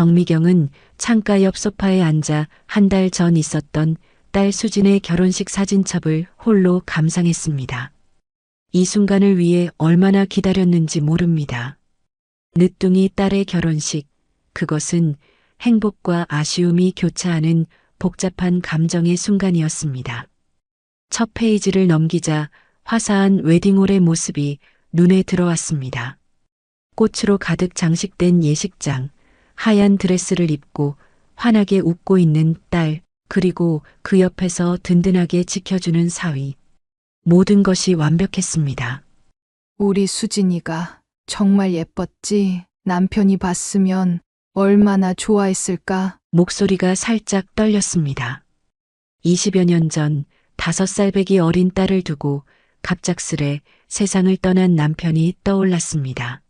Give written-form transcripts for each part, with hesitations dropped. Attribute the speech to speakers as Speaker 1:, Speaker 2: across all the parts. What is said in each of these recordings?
Speaker 1: 정미경은 창가 옆 소파에 앉아 한 달 전 있었던 딸 수진의 결혼식 사진첩을 홀로 감상했습니다. 이 순간을 위해 얼마나 기다렸는지 모릅니다. 늦둥이 딸의 결혼식, 그것은 행복과 아쉬움이 교차하는 복잡한 감정의 순간이었습니다. 첫 페이지를 넘기자 화사한 웨딩홀의 모습이 눈에 들어왔습니다. 꽃으로 가득 장식된 예식장, 하얀 드레스를 입고 환하게 웃고 있는 딸, 그리고 그 옆에서 든든하게 지켜주는 사위. 모든 것이 완벽했습니다.
Speaker 2: 우리 수진이가 정말 예뻤지. 남편이 봤으면 얼마나 좋아했을까.
Speaker 1: 목소리가 살짝 떨렸습니다. 20여 년 전 5살 배기 어린 딸을 두고 갑작스레 세상을 떠난 남편이 떠올랐습니다.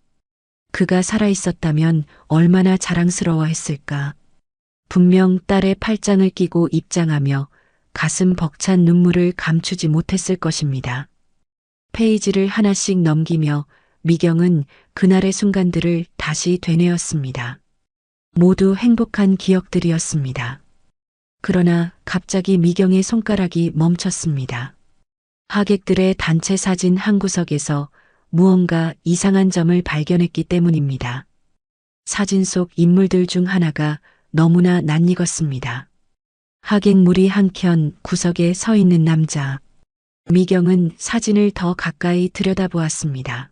Speaker 1: 그가 살아있었다면 얼마나 자랑스러워했을까. 분명 딸의 팔짱을 끼고 입장하며 가슴 벅찬 눈물을 감추지 못했을 것입니다. 페이지를 하나씩 넘기며 미경은 그날의 순간들을 다시 되뇌었습니다. 모두 행복한 기억들이었습니다. 그러나 갑자기 미경의 손가락이 멈췄습니다. 하객들의 단체 사진 한 구석에서 무언가 이상한 점을 발견했기 때문입니다. 사진 속 인물들 중 하나가 너무나 낯익었습니다. 하객 무리 한켠 구석에 서 있는 남자. 미경은 사진을 더 가까이 들여다보았습니다.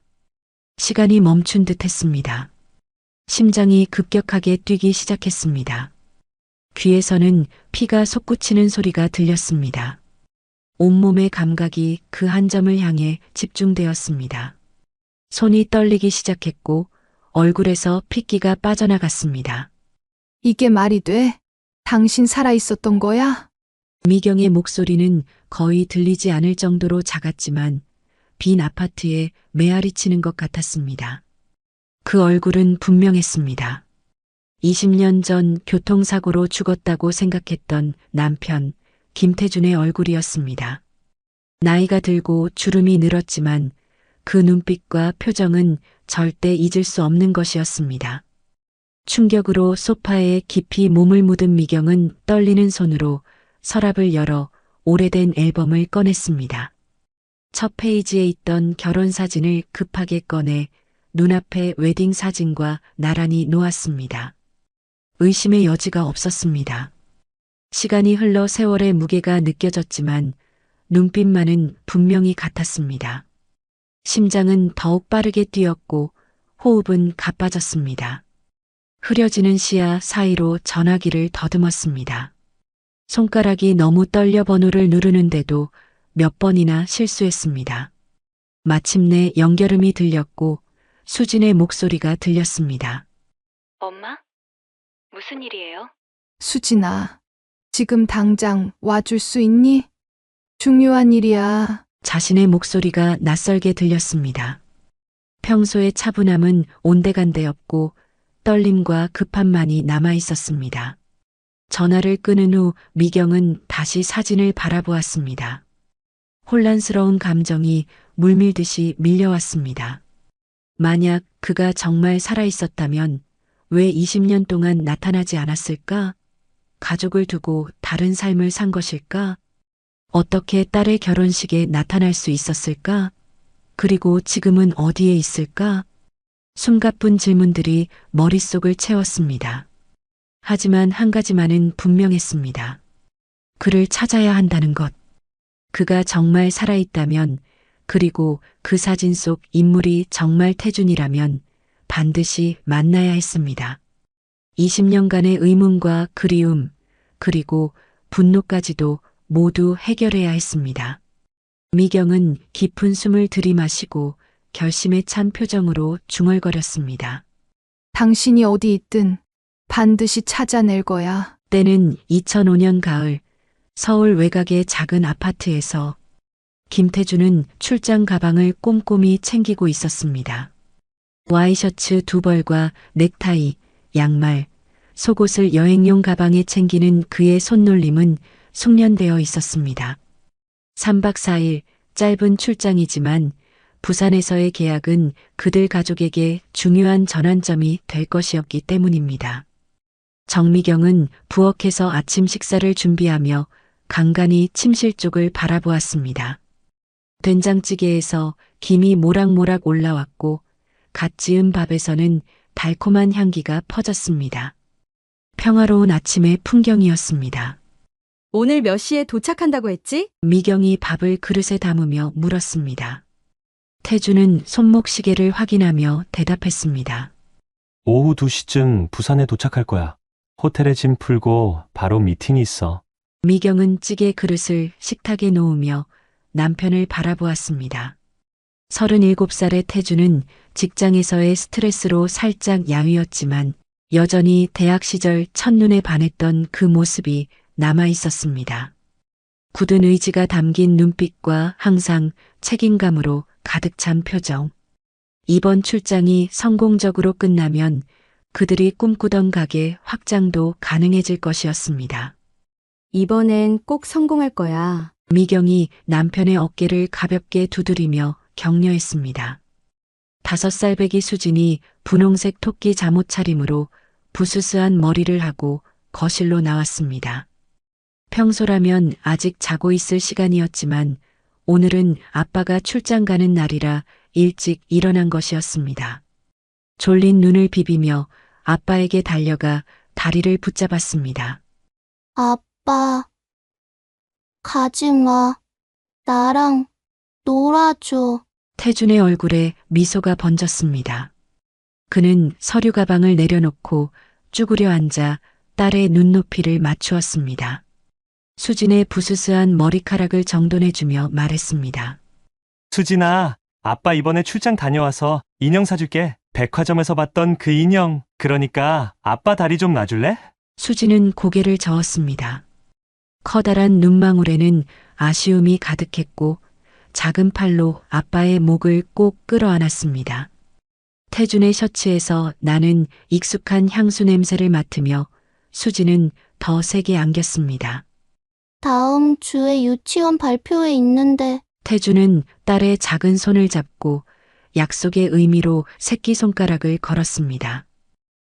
Speaker 1: 시간이 멈춘 듯 했습니다. 심장이 급격하게 뛰기 시작했습니다. 귀에서는 피가 솟구치는 소리가 들렸습니다. 온몸의 감각이 그 한 점을 향해 집중되었습니다. 손이 떨리기 시작했고 얼굴에서 핏기가 빠져나갔습니다.
Speaker 2: 이게 말이 돼? 당신 살아있었던 거야?
Speaker 1: 미경의 목소리는 거의 들리지 않을 정도로 작았지만 빈 아파트에 메아리 치는 것 같았습니다. 그 얼굴은 분명했습니다. 20년 전 교통사고로 죽었다고 생각했던 남편 김태준의 얼굴이었습니다. 나이가 들고 주름이 늘었지만 그 눈빛과 표정은 절대 잊을 수 없는 것이었습니다. 충격으로 소파에 깊이 몸을 묻은 미경은 떨리는 손으로 서랍을 열어 오래된 앨범을 꺼냈습니다. 첫 페이지에 있던 결혼 사진을 급하게 꺼내 눈앞에 웨딩 사진과 나란히 놓았습니다. 의심의 여지가 없었습니다. 시간이 흘러 세월의 무게가 느껴졌지만 눈빛만은 분명히 같았습니다. 심장은 더욱 빠르게 뛰었고 호흡은 가빠졌습니다. 흐려지는 시야 사이로 전화기를 더듬었습니다. 손가락이 너무 떨려 번호를 누르는데도 몇 번이나 실수했습니다. 마침내 연결음이 들렸고 수진의 목소리가 들렸습니다.
Speaker 3: 엄마? 무슨 일이에요?
Speaker 2: 수진아, 지금 당장 와줄 수 있니? 중요한 일이야.
Speaker 1: 자신의 목소리가 낯설게 들렸습니다. 평소의 차분함은 온데간데 없고 떨림과 급함만이 남아 있었습니다. 전화를 끊은 후 미경은 다시 사진을 바라보았습니다. 혼란스러운 감정이 물밀듯이 밀려왔습니다. 만약 그가 정말 살아있었다면 왜 20년 동안 나타나지 않았을까? 가족을 두고 다른 삶을 산 것일까? 어떻게 딸의 결혼식에 나타날 수 있었을까? 그리고 지금은 어디에 있을까? 숨가쁜 질문들이 머릿속을 채웠습니다. 하지만 한 가지만은 분명했습니다. 그를 찾아야 한다는 것. 그가 정말 살아있다면, 그리고 그 사진 속 인물이 정말 태준이라면 반드시 만나야 했습니다. 20년간의 의문과 그리움, 그리고 분노까지도 모두 해결해야 했습니다. 미경은 깊은 숨을 들이마시고 결심에 찬 표정으로 중얼거렸습니다.
Speaker 2: 당신이 어디 있든 반드시 찾아낼 거야.
Speaker 1: 때는 2005년 가을, 서울 외곽의 작은 아파트에서 김태준은 출장 가방을 꼼꼼히 챙기고 있었습니다. 와이셔츠 2벌과 넥타이, 양말, 속옷을 여행용 가방에 챙기는 그의 손놀림은 숙련되어 있었습니다. 3박 4일 짧은 출장이지만 부산에서의 계약은 그들 가족에게 중요한 전환점이 될 것이었기 때문입니다. 정미경은 부엌에서 아침 식사를 준비하며 간간히 침실 쪽을 바라보았습니다. 된장찌개에서 김이 모락모락 올라왔고 갓 지은 밥에서는 달콤한 향기가 퍼졌습니다. 평화로운 아침의 풍경이었습니다.
Speaker 4: 오늘 몇 시에 도착한다고 했지?
Speaker 1: 미경이 밥을 그릇에 담으며 물었습니다. 태주는 손목시계를 확인하며 대답했습니다.
Speaker 5: 오후 2시쯤 부산에 도착할 거야. 호텔에 짐 풀고 바로 미팅이 있어.
Speaker 1: 미경은 찌개 그릇을 식탁에 놓으며 남편을 바라보았습니다. 37살의 태주는 직장에서의 스트레스로 살짝 야위었지만 여전히 대학 시절 첫눈에 반했던 그 모습이 남아 있었습니다. 굳은 의지가 담긴 눈빛과 항상 책임감으로 가득 찬 표정. 이번 출장이 성공적으로 끝나면 그들이 꿈꾸던 가게 확장도 가능해질 것이었습니다.
Speaker 4: 이번엔 꼭 성공할 거야.
Speaker 1: 미경이 남편의 어깨를 가볍게 두드리며 격려했습니다. 5살배기 수진이 분홍색 토끼 잠옷 차림으로 부스스한 머리를 하고 거실로 나왔습니다. 평소라면 아직 자고 있을 시간이었지만 오늘은 아빠가 출장 가는 날이라 일찍 일어난 것이었습니다. 졸린 눈을 비비며 아빠에게 달려가 다리를 붙잡았습니다.
Speaker 6: 아빠, 가지 마. 나랑 놀아줘.
Speaker 1: 태준의 얼굴에 미소가 번졌습니다. 그는 서류 가방을 내려놓고 쭈그려 앉아 딸의 눈높이를 맞추었습니다. 수진의 부스스한 머리카락을 정돈해주며 말했습니다.
Speaker 5: 수진아, 아빠 이번에 출장 다녀와서 인형 사줄게. 백화점에서 봤던 그 인형. 그러니까 아빠 다리 좀 놔줄래?
Speaker 1: 수진은 고개를 저었습니다. 커다란 눈망울에는 아쉬움이 가득했고 작은 팔로 아빠의 목을 꼭 끌어안았습니다. 태준의 셔츠에서 나는 익숙한 향수 냄새를 맡으며 수진은 더 세게 안겼습니다.
Speaker 6: 다음 주에 유치원 발표회 있는데
Speaker 1: 태준은 딸의 작은 손을 잡고 약속의 의미로 새끼손가락을 걸었습니다.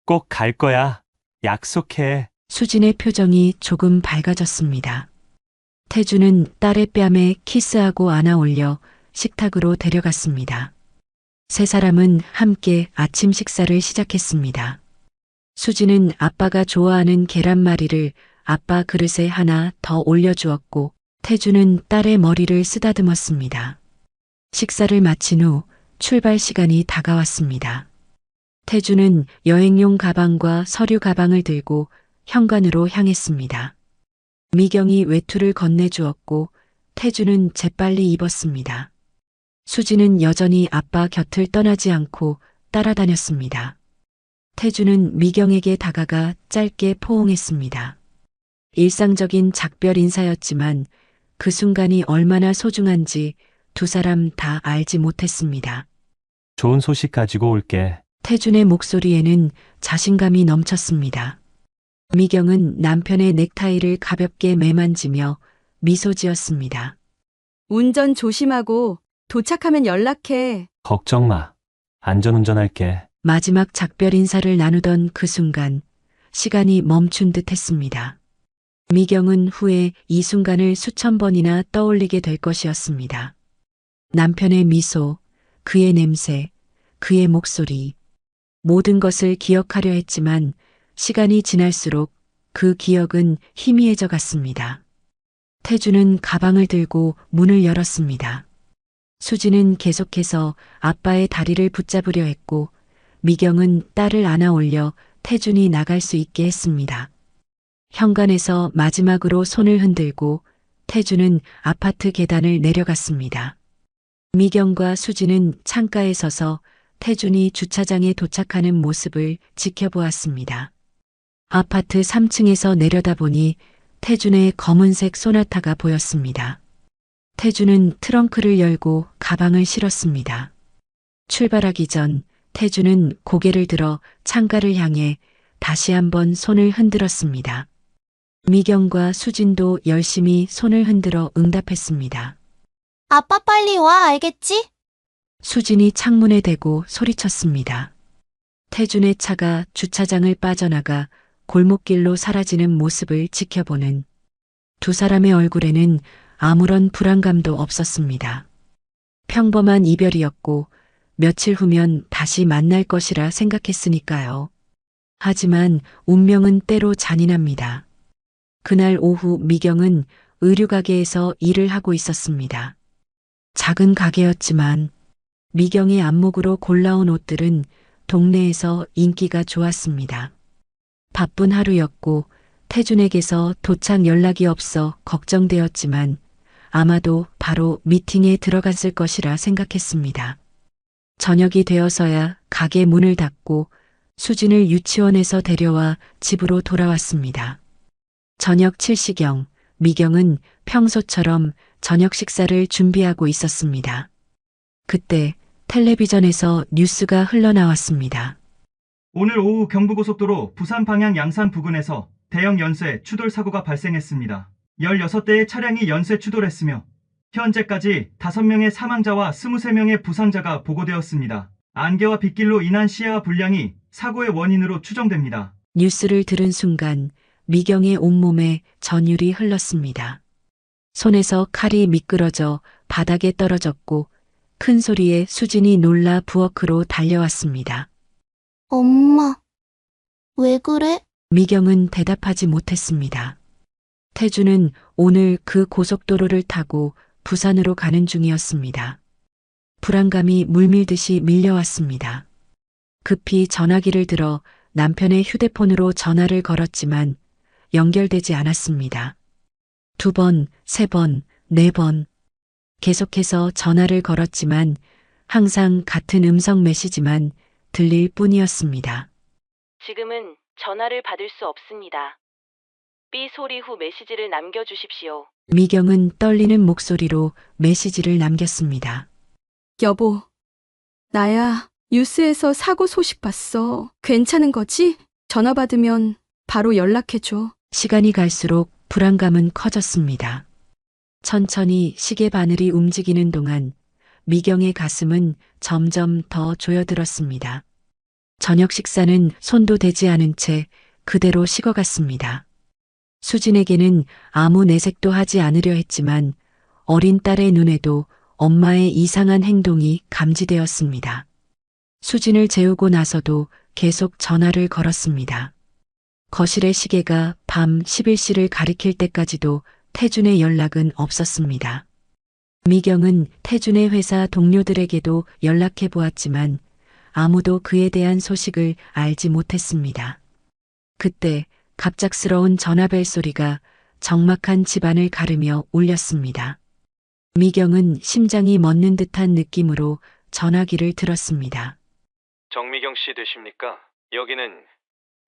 Speaker 5: 꼭 갈 거야. 약속해.
Speaker 1: 수진의 표정이 조금 밝아졌습니다. 태준은 딸의 뺨에 키스하고 안아 올려 식탁으로 데려갔습니다. 세 사람은 함께 아침 식사를 시작했습니다. 수진은 아빠가 좋아하는 계란말이를 아빠 그릇에 하나 더 올려주었고 태준은 딸의 머리를 쓰다듬었습니다. 식사를 마친 후 출발 시간이 다가왔습니다. 태준은 여행용 가방과 서류 가방을 들고 현관으로 향했습니다. 미경이 외투를 건네주었고 태준은 재빨리 입었습니다. 수진은 여전히 아빠 곁을 떠나지 않고 따라다녔습니다. 태준은 미경에게 다가가 짧게 포옹했습니다. 일상적인 작별 인사였지만 그 순간이 얼마나 소중한지 두 사람 다 알지 못했습니다.
Speaker 5: 좋은 소식 가지고 올게.
Speaker 1: 태준의 목소리에는 자신감이 넘쳤습니다. 미경은 남편의 넥타이를 가볍게 매만지며 미소 지었습니다.
Speaker 4: 운전 조심하고 도착하면 연락해.
Speaker 5: 걱정 마. 안전운전할게.
Speaker 1: 마지막 작별 인사를 나누던 그 순간 시간이 멈춘 듯 했습니다. 미경은 후에 이 순간을 수천 번이나 떠올리게 될 것이었습니다. 남편의 미소, 그의 냄새, 그의 목소리, 모든 것을 기억하려 했지만 시간이 지날수록 그 기억은 희미해져 갔습니다. 태주는 가방을 들고 문을 열었습니다. 수지는 계속해서 아빠의 다리를 붙잡으려 했고 미경은 딸을 안아 올려 태준이 나갈 수 있게 했습니다. 현관에서 마지막으로 손을 흔들고 태준은 아파트 계단을 내려갔습니다. 미경과 수지는 창가에 서서 태준이 주차장에 도착하는 모습을 지켜보았습니다. 아파트 3층에서 내려다보니 태준의 검은색 소나타가 보였습니다. 태준은 트렁크를 열고 가방을 실었습니다. 출발하기 전 태준은 고개를 들어 창가를 향해 다시 한번 손을 흔들었습니다. 미경과 수진도 열심히 손을 흔들어 응답했습니다.
Speaker 6: 아빠 빨리 와, 알겠지?
Speaker 1: 수진이 창문에 대고 소리쳤습니다. 태준의 차가 주차장을 빠져나가 골목길로 사라지는 모습을 지켜보는 두 사람의 얼굴에는 아무런 불안감도 없었습니다. 평범한 이별이었고 며칠 후면 다시 만날 것이라 생각했으니까요. 하지만 운명은 때로 잔인합니다. 그날 오후 미경은 의류가게에서 일을 하고 있었습니다. 작은 가게였지만 미경의 안목으로 골라온 옷들은 동네에서 인기가 좋았습니다. 바쁜 하루였고 태준에게서 도착 연락이 없어 걱정되었지만 아마도 바로 미팅에 들어갔을 것이라 생각했습니다. 저녁이 되어서야 가게 문을 닫고 수진을 유치원에서 데려와 집으로 돌아왔습니다. 저녁 7시경 미경은 평소처럼 저녁 식사를 준비하고 있었습니다. 그때 텔레비전에서 뉴스가 흘러나왔습니다.
Speaker 7: 오늘 오후 경부고속도로 부산 방향 양산 부근에서 대형 연쇄 추돌 사고가 발생했습니다. 16대의 차량이 연쇄 추돌했으며 현재까지 5명의 사망자와 23명의 부상자가 보고되었습니다. 안개와 빗길로 인한 시야 불량이 사고의 원인으로 추정됩니다.
Speaker 1: 뉴스를 들은 순간 미경의 온몸에 전율이 흘렀습니다. 손에서 칼이 미끄러져 바닥에 떨어졌고 큰 소리에 수진이 놀라 부엌으로 달려왔습니다.
Speaker 6: 엄마, 왜 그래?
Speaker 1: 미경은 대답하지 못했습니다. 태주는 오늘 그 고속도로를 타고 부산으로 가는 중이었습니다. 불안감이 물밀듯이 밀려왔습니다. 급히 전화기를 들어 남편의 휴대폰으로 전화를 걸었지만 연결되지 않았습니다. 2번, 3번, 4번. 계속해서 전화를 걸었지만 항상 같은 음성 메시지만 들릴 뿐이었습니다.
Speaker 3: 지금은 전화를 받을 수 없습니다. 삐 소리 후 메시지를 남겨주십시오.
Speaker 1: 미경은 떨리는 목소리로 메시지를 남겼습니다.
Speaker 4: 여보, 나야 뉴스에서 사고 소식 봤어. 괜찮은 거지? 전화 받으면 바로 연락해줘.
Speaker 1: 시간이 갈수록 불안감은 커졌습니다. 천천히 시계 바늘이 움직이는 동안 미경의 가슴은 점점 더 조여들었습니다. 저녁 식사는 손도 대지 않은 채 그대로 식어갔습니다. 수진에게는 아무 내색도 하지 않으려 했지만 어린 딸의 눈에도 엄마의 이상한 행동이 감지되었습니다. 수진을 재우고 나서도 계속 전화를 걸었습니다. 거실의 시계가 밤 11시를 가리킬 때까지도 태준의 연락은 없었습니다. 미경은 태준의 회사 동료들에게도 연락해 보았지만 아무도 그에 대한 소식을 알지 못했습니다. 그때 갑작스러운 전화벨 소리가 적막한 집안을 가르며 울렸습니다. 미경은 심장이 멎는 듯한 느낌으로 전화기를 들었습니다.
Speaker 8: 정미경 씨 되십니까? 여기는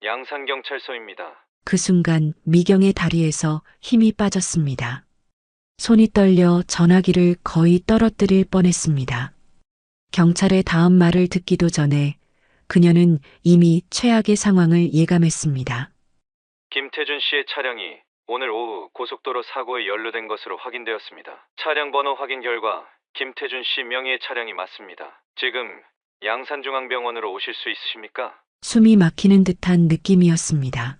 Speaker 8: 양산경찰서입니다.
Speaker 1: 그 순간 미경의 다리에서 힘이 빠졌습니다. 손이 떨려 전화기를 거의 떨어뜨릴 뻔했습니다. 경찰의 다음 말을 듣기도 전에 그녀는 이미 최악의 상황을 예감했습니다.
Speaker 8: 김태준 씨의 차량이 오늘 오후 고속도로 사고에 연루된 것으로 확인되었습니다. 차량 번호 확인 결과 김태준 씨 명의의 차량이 맞습니다. 지금 양산중앙병원으로 오실 수 있으십니까?
Speaker 1: 숨이 막히는 듯한 느낌이었습니다.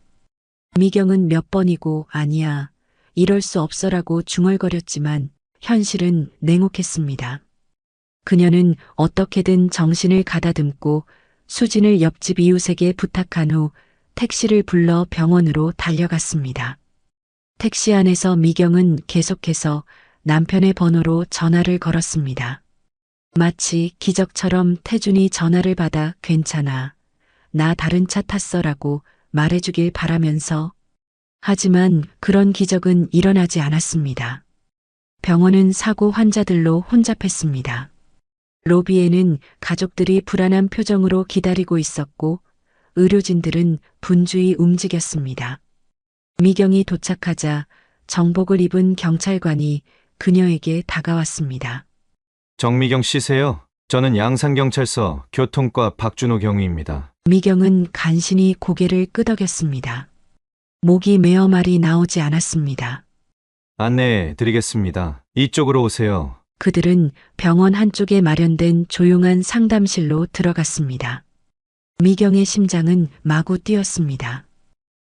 Speaker 1: 미경은 몇 번이고 아니야, 이럴 수 없어라고 중얼거렸지만 현실은 냉혹했습니다. 그녀는 어떻게든 정신을 가다듬고 수진을 옆집 이웃에게 부탁한 후 택시를 불러 병원으로 달려갔습니다. 택시 안에서 미경은 계속해서 남편의 번호로 전화를 걸었습니다. 마치 기적처럼 태준이 전화를 받아 괜찮아, 나 다른 차 탔어라고 말해주길 바라면서. 하지만 그런 기적은 일어나지 않았습니다. 병원은 사고 환자들로 혼잡했습니다. 로비에는 가족들이 불안한 표정으로 기다리고 있었고 의료진들은 분주히 움직였습니다. 미경이 도착하자 정복을 입은 경찰관이 그녀에게 다가왔습니다.
Speaker 8: 정미경 씨세요? 저는 양산경찰서 교통과 박준호 경위입니다.
Speaker 1: 미경은 간신히 고개를 끄덕였습니다. 목이 메어 말이 나오지 않았습니다.
Speaker 8: 안내해 드리겠습니다. 이쪽으로 오세요.
Speaker 1: 그들은 병원 한쪽에 마련된 조용한 상담실로 들어갔습니다. 미경의 심장은 마구 뛰었습니다.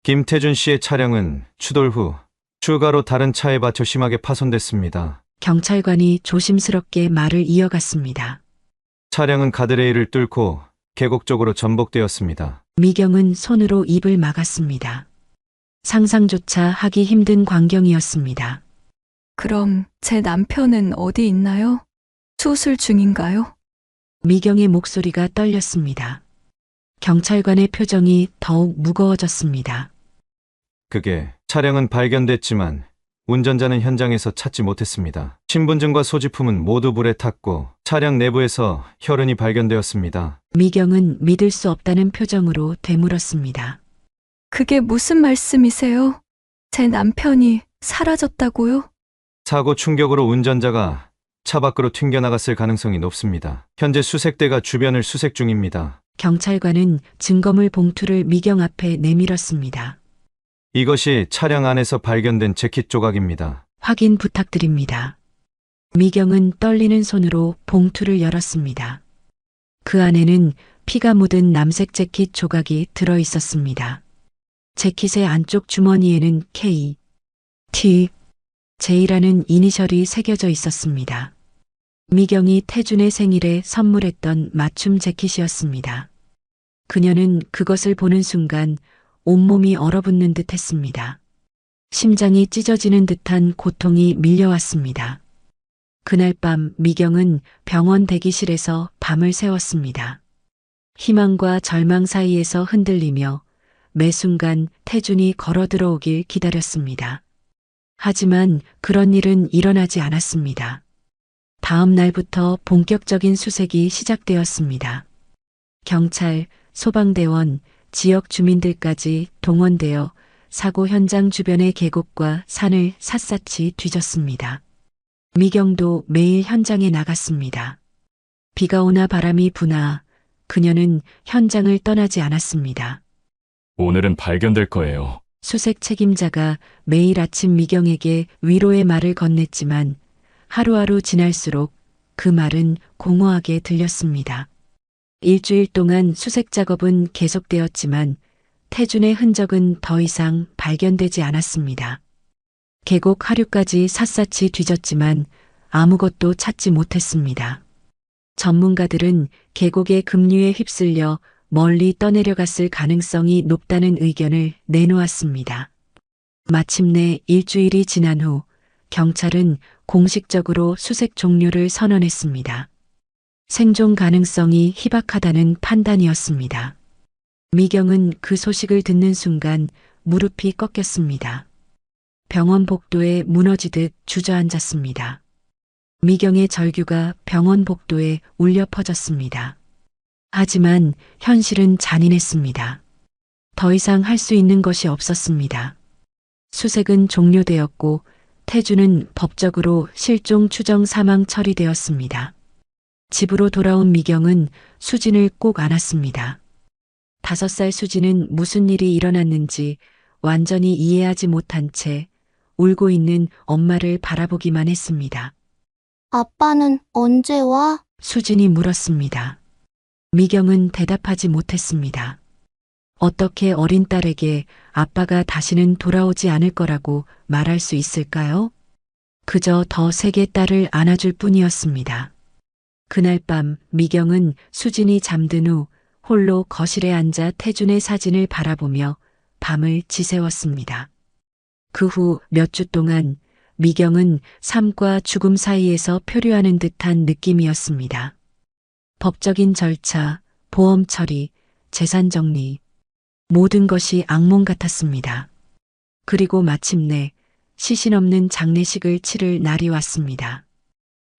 Speaker 8: 김태준 씨의 차량은 추돌 후 추가로 다른 차에 받쳐 심하게 파손됐습니다.
Speaker 1: 경찰관이 조심스럽게 말을 이어갔습니다.
Speaker 8: 차량은 가드레일을 뚫고 계곡 쪽으로 전복되었습니다.
Speaker 1: 미경은 손으로 입을 막았습니다. 상상조차 하기 힘든 광경이었습니다.
Speaker 2: 그럼 제 남편은 어디 있나요? 수술 중인가요?
Speaker 1: 미경의 목소리가 떨렸습니다. 경찰관의 표정이 더욱 무거워졌습니다.
Speaker 8: 그게 차량은 발견됐지만 운전자는 현장에서 찾지 못했습니다. 신분증과 소지품은 모두 불에 탔고 차량 내부에서 혈흔이 발견되었습니다.
Speaker 1: 미경은 믿을 수 없다는 표정으로 되물었습니다.
Speaker 2: 그게 무슨 말씀이세요? 제 남편이 사라졌다고요?
Speaker 8: 사고 충격으로 운전자가 차 밖으로 튕겨나갔을 가능성이 높습니다. 현재 수색대가 주변을 수색 중입니다.
Speaker 1: 경찰관은 증거물 봉투를 미경 앞에 내밀었습니다.
Speaker 8: 이것이 차량 안에서 발견된 재킷 조각입니다.
Speaker 1: 확인 부탁드립니다. 미경은 떨리는 손으로 봉투를 열었습니다. 그 안에는 피가 묻은 남색 재킷 조각이 들어 있었습니다. 재킷의 안쪽 주머니에는 K, T, J라는 이니셜이 새겨져 있었습니다. 미경이 태준의 생일에 선물했던 맞춤 재킷이었습니다. 그녀는 그것을 보는 순간 온몸이 얼어붙는 듯 했습니다. 심장이 찢어지는 듯한 고통이 밀려왔습니다. 그날 밤 미경은 병원 대기실에서 밤을 새웠습니다. 희망과 절망 사이에서 흔들리며 매 순간 태준이 걸어 들어오길 기다렸습니다. 하지만 그런 일은 일어나지 않았습니다. 다음 날부터 본격적인 수색이 시작되었습니다. 경찰, 소방대원, 지역 주민들까지 동원되어 사고 현장 주변의 계곡과 산을 샅샅이 뒤졌습니다. 미경도 매일 현장에 나갔습니다. 비가 오나 바람이 부나 그녀는 현장을 떠나지 않았습니다.
Speaker 9: 오늘은 발견될 거예요.
Speaker 1: 수색 책임자가 매일 아침 미경에게 위로의 말을 건넸지만 하루하루 지날수록 그 말은 공허하게 들렸습니다. 일주일 동안 수색 작업은 계속되었지만 태준의 흔적은 더 이상 발견되지 않았습니다. 계곡 하류까지 샅샅이 뒤졌지만 아무것도 찾지 못했습니다. 전문가들은 계곡의 급류에 휩쓸려 멀리 떠내려갔을 가능성이 높다는 의견을 내놓았습니다. 마침내 일주일이 지난 후 경찰은 공식적으로 수색 종료를 선언했습니다. 생존 가능성이 희박하다는 판단이었습니다. 미경은 그 소식을 듣는 순간 무릎이 꺾였습니다. 병원 복도에 무너지듯 주저앉았습니다. 미경의 절규가 병원 복도에 울려 퍼졌습니다. 하지만 현실은 잔인했습니다. 더 이상 할 수 있는 것이 없었습니다. 수색은 종료되었고 태준은 법적으로 실종 추정 사망 처리되었습니다. 집으로 돌아온 미경은 수진을 꼭 안았습니다. 5살 수진은 무슨 일이 일어났는지 완전히 이해하지 못한 채 울고 있는 엄마를 바라보기만 했습니다.
Speaker 6: 아빠는 언제 와?
Speaker 1: 수진이 물었습니다. 미경은 대답하지 못했습니다. 어떻게 어린 딸에게 아빠가 다시는 돌아오지 않을 거라고 말할 수 있을까요? 그저 더 세게 딸을 안아줄 뿐이었습니다. 그날 밤 미경은 수진이 잠든 후 홀로 거실에 앉아 태준의 사진을 바라보며 밤을 지새웠습니다. 그 후 몇 주 동안 미경은 삶과 죽음 사이에서 표류하는 듯한 느낌이었습니다. 법적인 절차, 보험 처리, 재산 정리, 모든 것이 악몽 같았습니다. 그리고 마침내 시신 없는 장례식을 치를 날이 왔습니다.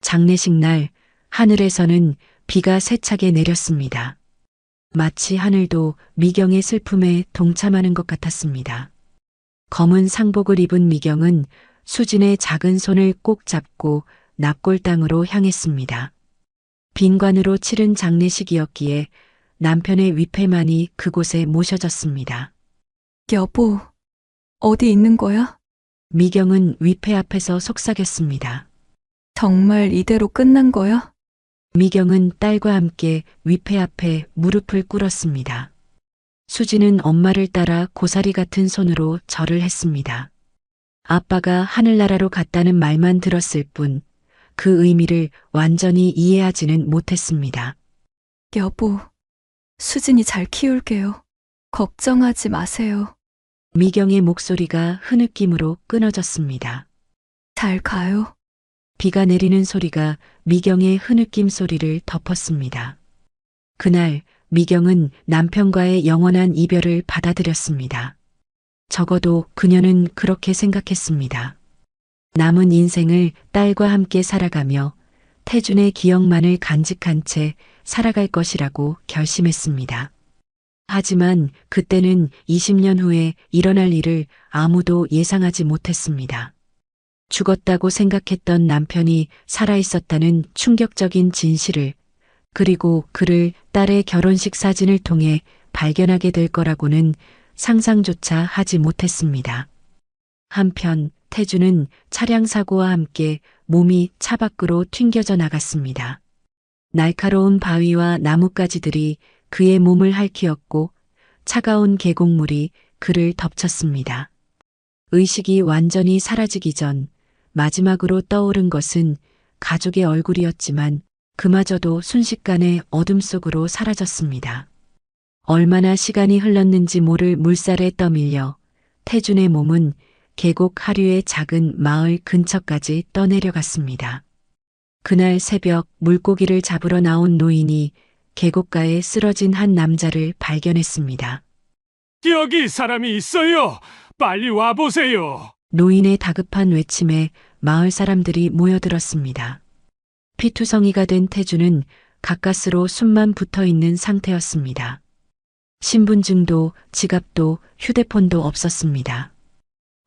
Speaker 1: 장례식 날 하늘에서는 비가 세차게 내렸습니다. 마치 하늘도 미경의 슬픔에 동참하는 것 같았습니다. 검은 상복을 입은 미경은 수진의 작은 손을 꼭 잡고 납골당으로 향했습니다. 빈관으로 치른 장례식이었기에 남편의 위패만이 그곳에 모셔졌습니다.
Speaker 2: 여보, 어디 있는 거야?
Speaker 1: 미경은 위패 앞에서 속삭였습니다.
Speaker 2: 정말 이대로 끝난 거야?
Speaker 1: 미경은 딸과 함께 위패 앞에 무릎을 꿇었습니다. 수지는 엄마를 따라 고사리 같은 손으로 절을 했습니다. 아빠가 하늘나라로 갔다는 말만 들었을 뿐 그 의미를 완전히 이해하지는 못했습니다.
Speaker 2: 여보, 수진이 잘 키울게요. 걱정하지 마세요.
Speaker 1: 미경의 목소리가 흐느낌으로 끊어졌습니다.
Speaker 2: 잘 가요.
Speaker 1: 비가 내리는 소리가 미경의 흐느낌 소리를 덮었습니다. 그날 미경은 남편과의 영원한 이별을 받아들였습니다. 적어도 그녀는 그렇게 생각했습니다. 남은 인생을 딸과 함께 살아가며 태준의 기억만을 간직한 채 살아갈 것이라고 결심했습니다. 하지만 그때는 20년 후에 일어날 일을 아무도 예상하지 못했습니다. 죽었다고 생각했던 남편이 살아있었다는 충격적인 진실을, 그리고 그를 딸의 결혼식 사진을 통해 발견하게 될 거라고는 상상조차 하지 못했습니다. 한편 태주는 차량 사고와 함께 몸이 차 밖으로 튕겨져 나갔습니다. 날카로운 바위와 나뭇가지들이 그의 몸을 핥히었고 차가운 계곡물이 그를 덮쳤습니다. 의식이 완전히 사라지기 전 마지막으로 떠오른 것은 가족의 얼굴이었지만 그마저도 순식간에 어둠 속으로 사라졌습니다. 얼마나 시간이 흘렀는지 모를 물살에 떠밀려 태준의 몸은 계곡 하류의 작은 마을 근처까지 떠내려갔습니다. 그날 새벽 물고기를 잡으러 나온 노인이 계곡가에 쓰러진 한 남자를 발견했습니다.
Speaker 5: 여기 사람이 있어요. 빨리 와보세요.
Speaker 1: 노인의 다급한 외침에 마을 사람들이 모여들었습니다. 피투성이가 된 태주는 가까스로 숨만 붙어 있는 상태였습니다. 신분증도 지갑도 휴대폰도 없었습니다.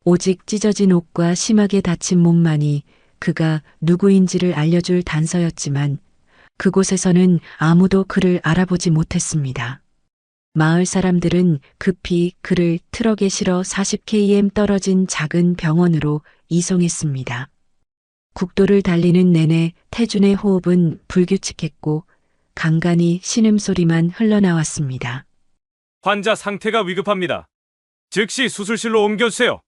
Speaker 1: 오직 찢어진 옷과 심하게 다친 몸만이 그가 누구인지를 알려줄 단서였지만 그곳에서는 아무도 그를 알아보지 못했습니다. 마을 사람들은 급히 그를 트럭에 실어 40km 떨어진 작은 병원으로 이송했습니다. 국도를 달리는 내내 태준의 호흡은 불규칙했고 간간히 신음소리만 흘러나왔습니다.
Speaker 5: 환자 상태가 위급합니다. 즉시 수술실로 옮겨주세요.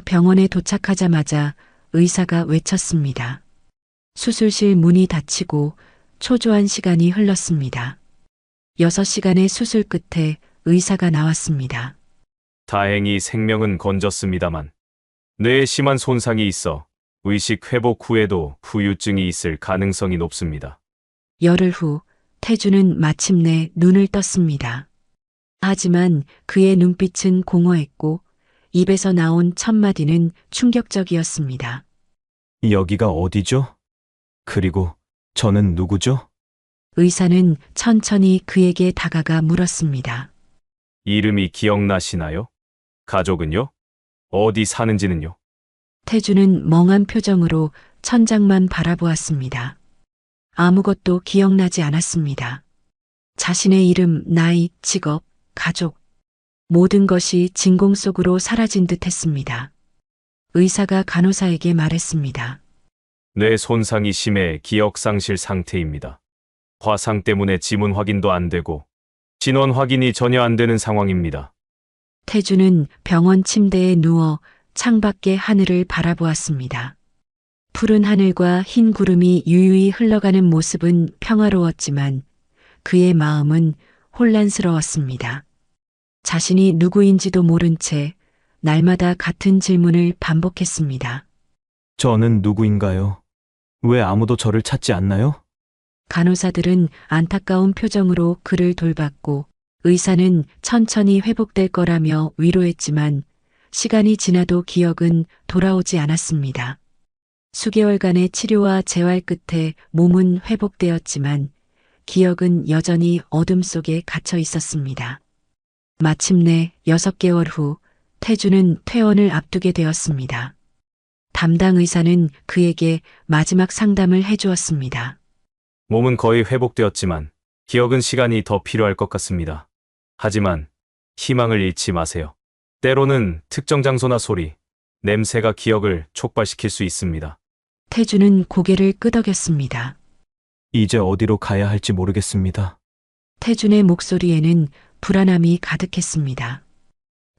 Speaker 1: 병원에 도착하자마자 의사가 외쳤습니다. 수술실 문이 닫히고 초조한 시간이 흘렀습니다. 6시간의 수술 끝에 의사가 나왔습니다.
Speaker 9: 다행히 생명은 건졌습니다만 뇌에 심한 손상이 있어 의식 회복 후에도 후유증이 있을 가능성이 높습니다.
Speaker 1: 열흘 후 태주는 마침내 눈을 떴습니다. 하지만 그의 눈빛은 공허했고 입에서 나온 첫 마디는 충격적이었습니다.
Speaker 10: 여기가 어디죠? 그리고 저는 누구죠?
Speaker 1: 의사는 천천히 그에게 다가가 물었습니다.
Speaker 9: 이름이 기억나시나요? 가족은요? 어디 사는지는요?
Speaker 1: 태주는 멍한 표정으로 천장만 바라보았습니다. 아무것도 기억나지 않았습니다. 자신의 이름, 나이, 직업, 가족, 모든 것이 진공 속으로 사라진 듯 했습니다. 의사가 간호사에게 말했습니다.
Speaker 9: 뇌 손상이 심해 기억 상실 상태입니다. 화상 때문에 지문 확인도 안 되고 진원 확인이 전혀 안 되는 상황입니다.
Speaker 1: 태주는 병원 침대에 누워 창밖의 하늘을 바라보았습니다. 푸른 하늘과 흰 구름이 유유히 흘러가는 모습은 평화로웠지만 그의 마음은 혼란스러웠습니다. 자신이 누구인지도 모른 채 날마다 같은 질문을 반복했습니다.
Speaker 10: 저는 누구인가요? 왜 아무도 저를 찾지 않나요?
Speaker 1: 간호사들은 안타까운 표정으로 그를 돌봤고 의사는 천천히 회복될 거라며 위로했지만 시간이 지나도 기억은 돌아오지 않았습니다. 수개월간의 치료와 재활 끝에 몸은 회복되었지만 기억은 여전히 어둠 속에 갇혀 있었습니다. 마침내 6개월 후 태주는 퇴원을 앞두게 되었습니다. 담당 의사는 그에게 마지막 상담을 해주었습니다.
Speaker 9: 몸은 거의 회복되었지만 기억은 시간이 더 필요할 것 같습니다. 하지만 희망을 잃지 마세요. 때로는 특정 장소나 소리, 냄새가 기억을 촉발시킬 수 있습니다.
Speaker 1: 태주는 고개를 끄덕였습니다.
Speaker 10: 이제 어디로 가야 할지 모르겠습니다.
Speaker 1: 태준의 목소리에는 불안함이 가득했습니다.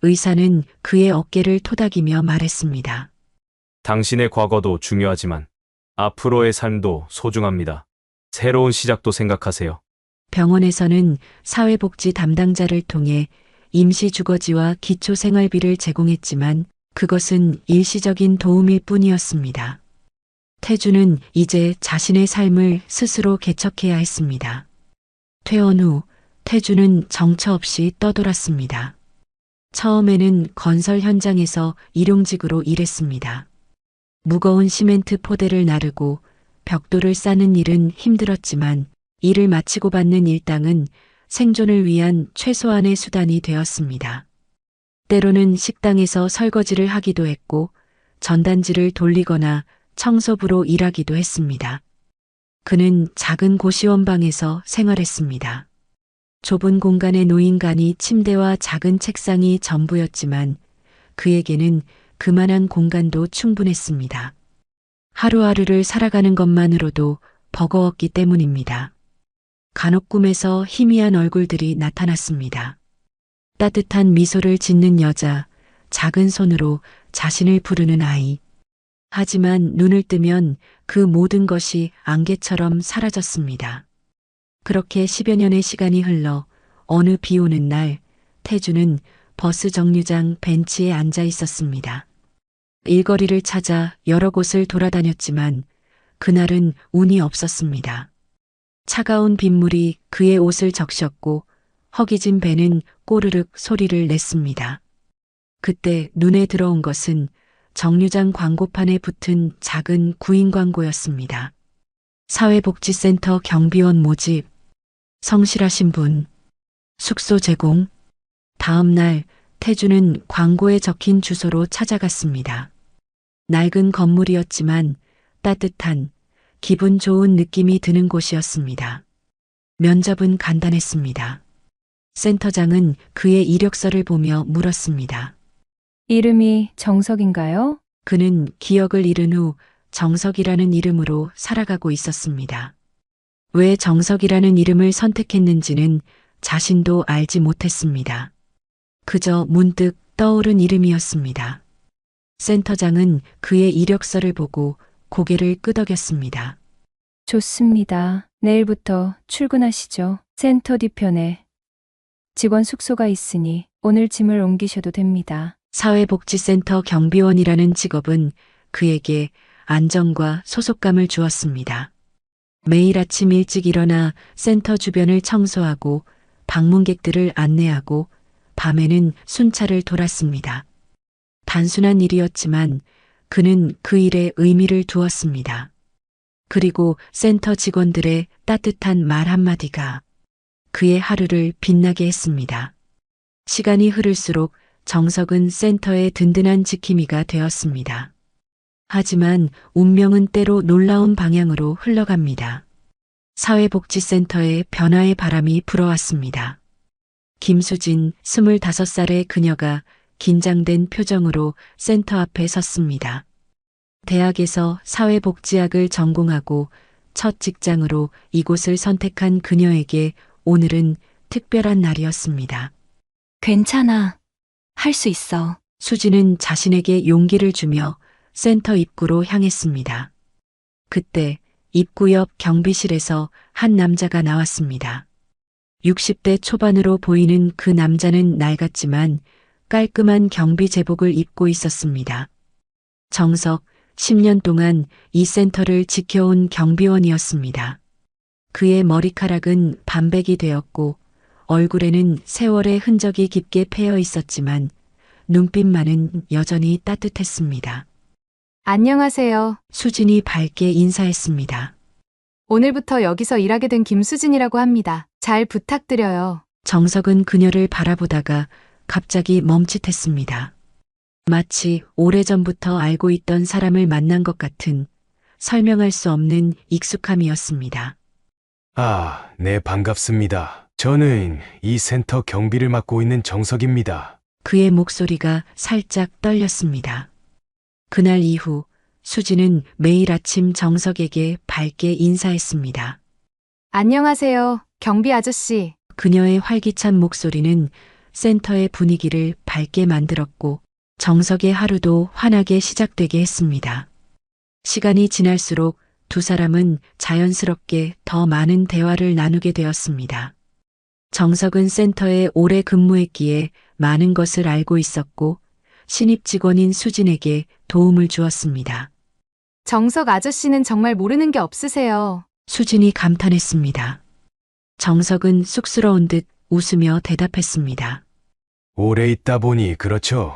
Speaker 1: 의사는 그의 어깨를 토닥이며 말했습니다.
Speaker 9: 당신의 과거도 중요하지만 앞으로의 삶도 소중합니다. 새로운 시작도 생각하세요.
Speaker 1: 병원에서는 사회복지 담당자를 통해 임시 주거지와 기초생활비를 제공했지만 그것은 일시적인 도움일 뿐이었습니다. 태주는 이제 자신의 삶을 스스로 개척해야 했습니다. 퇴원 후 태주는 정처 없이 떠돌았습니다. 처음에는 건설 현장에서 일용직으로 일했습니다. 무거운 시멘트 포대를 나르고 벽돌을 싸는 일은 힘들었지만 일을 마치고 받는 일당은 생존을 위한 최소한의 수단이 되었습니다. 때로는 식당에서 설거지를 하기도 했고 전단지를 돌리거나 청소부로 일하기도 했습니다. 그는 작은 고시원방에서 생활했습니다. 좁은 공간에 놓인 간이 침대와 작은 책상이 전부였지만 그에게는 그만한 공간도 충분했습니다. 하루하루를 살아가는 것만으로도 버거웠기 때문입니다. 간혹 꿈에서 희미한 얼굴들이 나타났습니다. 따뜻한 미소를 짓는 여자, 작은 손으로 자신을 부르는 아이. 하지만 눈을 뜨면 그 모든 것이 안개처럼 사라졌습니다. 그렇게 10여 년의 시간이 흘러 어느 비 오는 날 태주는 버스 정류장 벤치에 앉아 있었습니다. 일거리를 찾아 여러 곳을 돌아다녔지만 그날은 운이 없었습니다. 차가운 빗물이 그의 옷을 적셨고 허기진 배는 꼬르륵 소리를 냈습니다. 그때 눈에 들어온 것은 정류장 광고판에 붙은 작은 구인 광고였습니다. 사회복지센터 경비원 모집, 성실하신 분, 숙소 제공. 다음 날 태주는 광고에 적힌 주소로 찾아갔습니다. 낡은 건물이었지만 따뜻한, 기분 좋은 느낌이 드는 곳이었습니다. 면접은 간단했습니다. 센터장은 그의 이력서를 보며 물었습니다.
Speaker 11: 이름이 정석인가요?
Speaker 1: 그는 기억을 잃은 후 정석이라는 이름으로 살아가고 있었습니다. 왜 정석이라는 이름을 선택했는지는 자신도 알지 못했습니다. 그저 문득 떠오른 이름이었습니다. 센터장은 그의 이력서를 보고 고개를 끄덕였습니다.
Speaker 11: 좋습니다. 내일부터 출근하시죠. 센터 뒤편에 직원 숙소가 있으니 오늘 짐을 옮기셔도 됩니다.
Speaker 1: 사회복지센터 경비원이라는 직업은 그에게 안정과 소속감을 주었습니다. 매일 아침 일찍 일어나 센터 주변을 청소하고 방문객들을 안내하고 밤에는 순찰을 돌았습니다. 단순한 일이었지만 그는 그 일에 의미를 두었습니다. 그리고 센터 직원들의 따뜻한 말 한마디가 그의 하루를 빛나게 했습니다. 시간이 흐를수록 정석은 센터의 든든한 지킴이가 되었습니다. 하지만 운명은 때로 놀라운 방향으로 흘러갑니다. 사회복지센터에 변화의 바람이 불어왔습니다. 김수진 25살의 그녀가 긴장된 표정으로 센터 앞에 섰습니다. 대학에서 사회복지학을 전공하고 첫 직장으로 이곳을 선택한 그녀에게 오늘은 특별한 날이었습니다.
Speaker 4: 괜찮아. 할 수 있어.
Speaker 1: 수진은 자신에게 용기를 주며 센터 입구로 향했습니다. 그때 입구 옆 경비실에서 한 남자가 나왔습니다. 60대 초반으로 보이는 그 남자는 낡았지만 깔끔한 경비 제복을 입고 있었습니다. 정석, 10년 동안 이 센터를 지켜온 경비원이었습니다. 그의 머리카락은 반백이 되었고 얼굴에는 세월의 흔적이 깊게 패여 있었지만 눈빛만은 여전히 따뜻했습니다.
Speaker 2: 안녕하세요.
Speaker 1: 수진이 밝게 인사했습니다.
Speaker 2: 오늘부터 여기서 일하게 된 김수진이라고 합니다. 잘 부탁드려요.
Speaker 1: 정석은 그녀를 바라보다가 갑자기 멈칫했습니다. 마치 오래전부터 알고 있던 사람을 만난 것 같은 설명할 수 없는 익숙함이었습니다.
Speaker 12: 아, 네, 반갑습니다. 저는 이 센터 경비를 맡고 있는 정석입니다.
Speaker 1: 그의 목소리가 살짝 떨렸습니다. 그날 이후 수진은 매일 아침 정석에게 밝게 인사했습니다.
Speaker 2: 안녕하세요, 경비 아저씨.
Speaker 1: 그녀의 활기찬 목소리는 센터의 분위기를 밝게 만들었고 정석의 하루도 환하게 시작되게 했습니다. 시간이 지날수록 두 사람은 자연스럽게 더 많은 대화를 나누게 되었습니다. 정석은 센터에 오래 근무했기에 많은 것을 알고 있었고 신입 직원인 수진에게 도움을 주었습니다.
Speaker 2: 정석 아저씨는 정말 모르는 게 없으세요.
Speaker 1: 수진이 감탄했습니다. 정석은 쑥스러운 듯 웃으며 대답했습니다.
Speaker 12: 오래 있다 보니 그렇죠.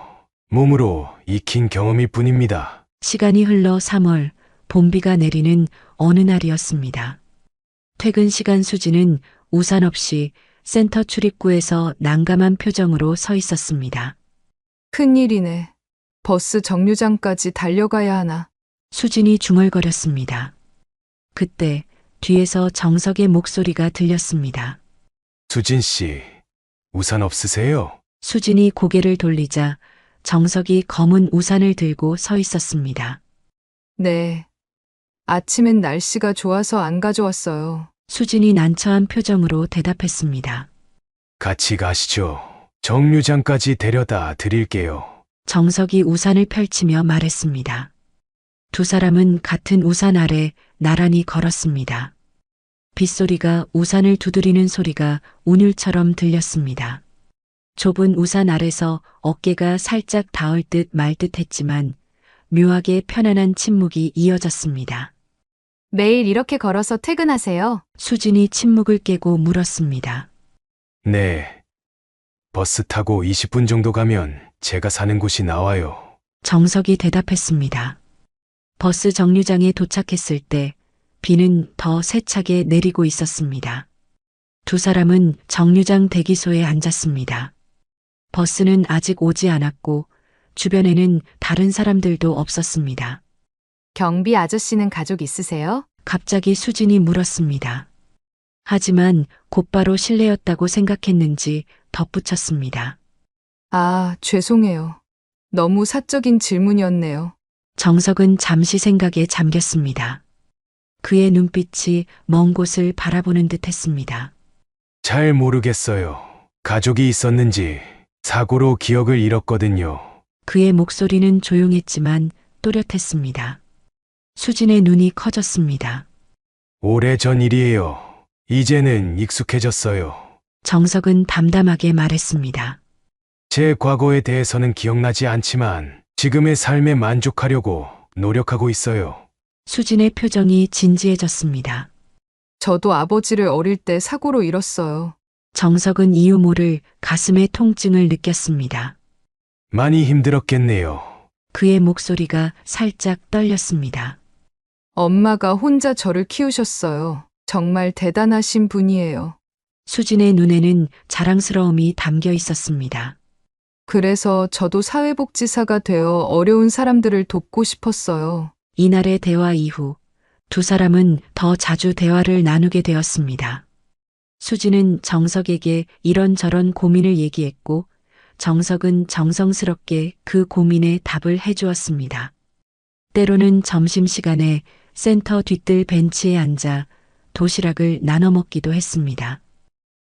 Speaker 12: 몸으로 익힌 경험일 뿐입니다.
Speaker 1: 시간이 흘러 3월, 봄비가 내리는 어느 날이었습니다. 퇴근 시간 수진은 우산 없이 센터 출입구에서 난감한 표정으로 서 있었습니다.
Speaker 2: 큰일이네. 버스 정류장까지 달려가야 하나.
Speaker 1: 수진이 중얼거렸습니다. 그때 뒤에서 정석의 목소리가 들렸습니다.
Speaker 12: 수진 씨, 우산 없으세요?
Speaker 1: 수진이 고개를 돌리자 정석이 검은 우산을 들고 서 있었습니다.
Speaker 2: 네. 아침엔 날씨가 좋아서 안 가져왔어요.
Speaker 1: 수진이 난처한 표정으로 대답했습니다.
Speaker 12: 같이 가시죠. 정류장까지 데려다 드릴게요.
Speaker 1: 정석이 우산을 펼치며 말했습니다. 두 사람은 같은 우산 아래 나란히 걸었습니다. 빗소리가 우산을 두드리는 소리가 운율처럼 들렸습니다. 좁은 우산 아래서 어깨가 살짝 닿을 듯 말 듯 했지만 묘하게 편안한 침묵이 이어졌습니다.
Speaker 2: 매일 이렇게 걸어서 퇴근하세요?
Speaker 1: 수진이 침묵을 깨고 물었습니다.
Speaker 12: 네. 버스 타고 20분 정도 가면 제가 사는 곳이 나와요.
Speaker 1: 정석이 대답했습니다. 버스 정류장에 도착했을 때 비는 더 세차게 내리고 있었습니다. 두 사람은 정류장 대기소에 앉았습니다. 버스는 아직 오지 않았고 주변에는 다른 사람들도 없었습니다.
Speaker 2: 경비 아저씨는 가족 있으세요?
Speaker 1: 갑자기 수진이 물었습니다. 하지만 곧바로 실례였다고 생각했는지 덧붙였습니다.
Speaker 2: 아, 죄송해요. 너무 사적인 질문이었네요.
Speaker 1: 정석은 잠시 생각에 잠겼습니다. 그의 눈빛이 먼 곳을 바라보는 듯 했습니다.
Speaker 12: 잘 모르겠어요. 가족이 있었는지 사고로 기억을 잃었거든요.
Speaker 1: 그의 목소리는 조용했지만 또렷했습니다. 수진의 눈이 커졌습니다.
Speaker 12: 오래전 일이에요. 이제는 익숙해졌어요.
Speaker 1: 정석은 담담하게 말했습니다.
Speaker 12: 제 과거에 대해서는 기억나지 않지만 지금의 삶에 만족하려고 노력하고 있어요.
Speaker 1: 수진의 표정이 진지해졌습니다.
Speaker 2: 저도 아버지를 어릴 때 사고로 잃었어요.
Speaker 1: 정석은 이유 모를 가슴의 통증을 느꼈습니다.
Speaker 12: 많이 힘들었겠네요.
Speaker 1: 그의 목소리가 살짝 떨렸습니다.
Speaker 2: 엄마가 혼자 저를 키우셨어요. 정말 대단하신 분이에요.
Speaker 1: 수진의 눈에는 자랑스러움이 담겨 있었습니다.
Speaker 2: 그래서 저도 사회복지사가 되어 어려운 사람들을 돕고 싶었어요.
Speaker 1: 이날의 대화 이후 두 사람은 더 자주 대화를 나누게 되었습니다. 수진은 정석에게 이런저런 고민을 얘기했고 정석은 정성스럽게 그 고민에 답을 해주었습니다. 때로는 점심시간에 센터 뒤뜰 벤치에 앉아 도시락을 나눠 먹기도 했습니다.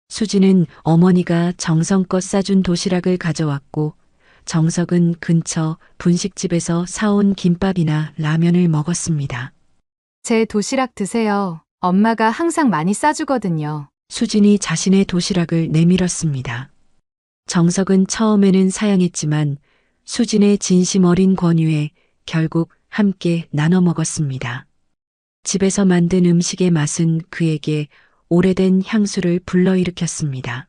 Speaker 1: 수진은 어머니가 정성껏 싸준 도시락을 가져왔고 정석은 근처 분식집에서 사온 김밥이나 라면을 먹었습니다.
Speaker 2: 제 도시락 드세요. 엄마가 항상 많이 싸주거든요.
Speaker 1: 수진이 자신의 도시락을 내밀었습니다. 정석은 처음에는 사양했지만 수진의 진심 어린 권유에 결국 함께 나눠 먹었습니다. 집에서 만든 음식의 맛은 그에게 오래된 향수를 불러일으켰습니다.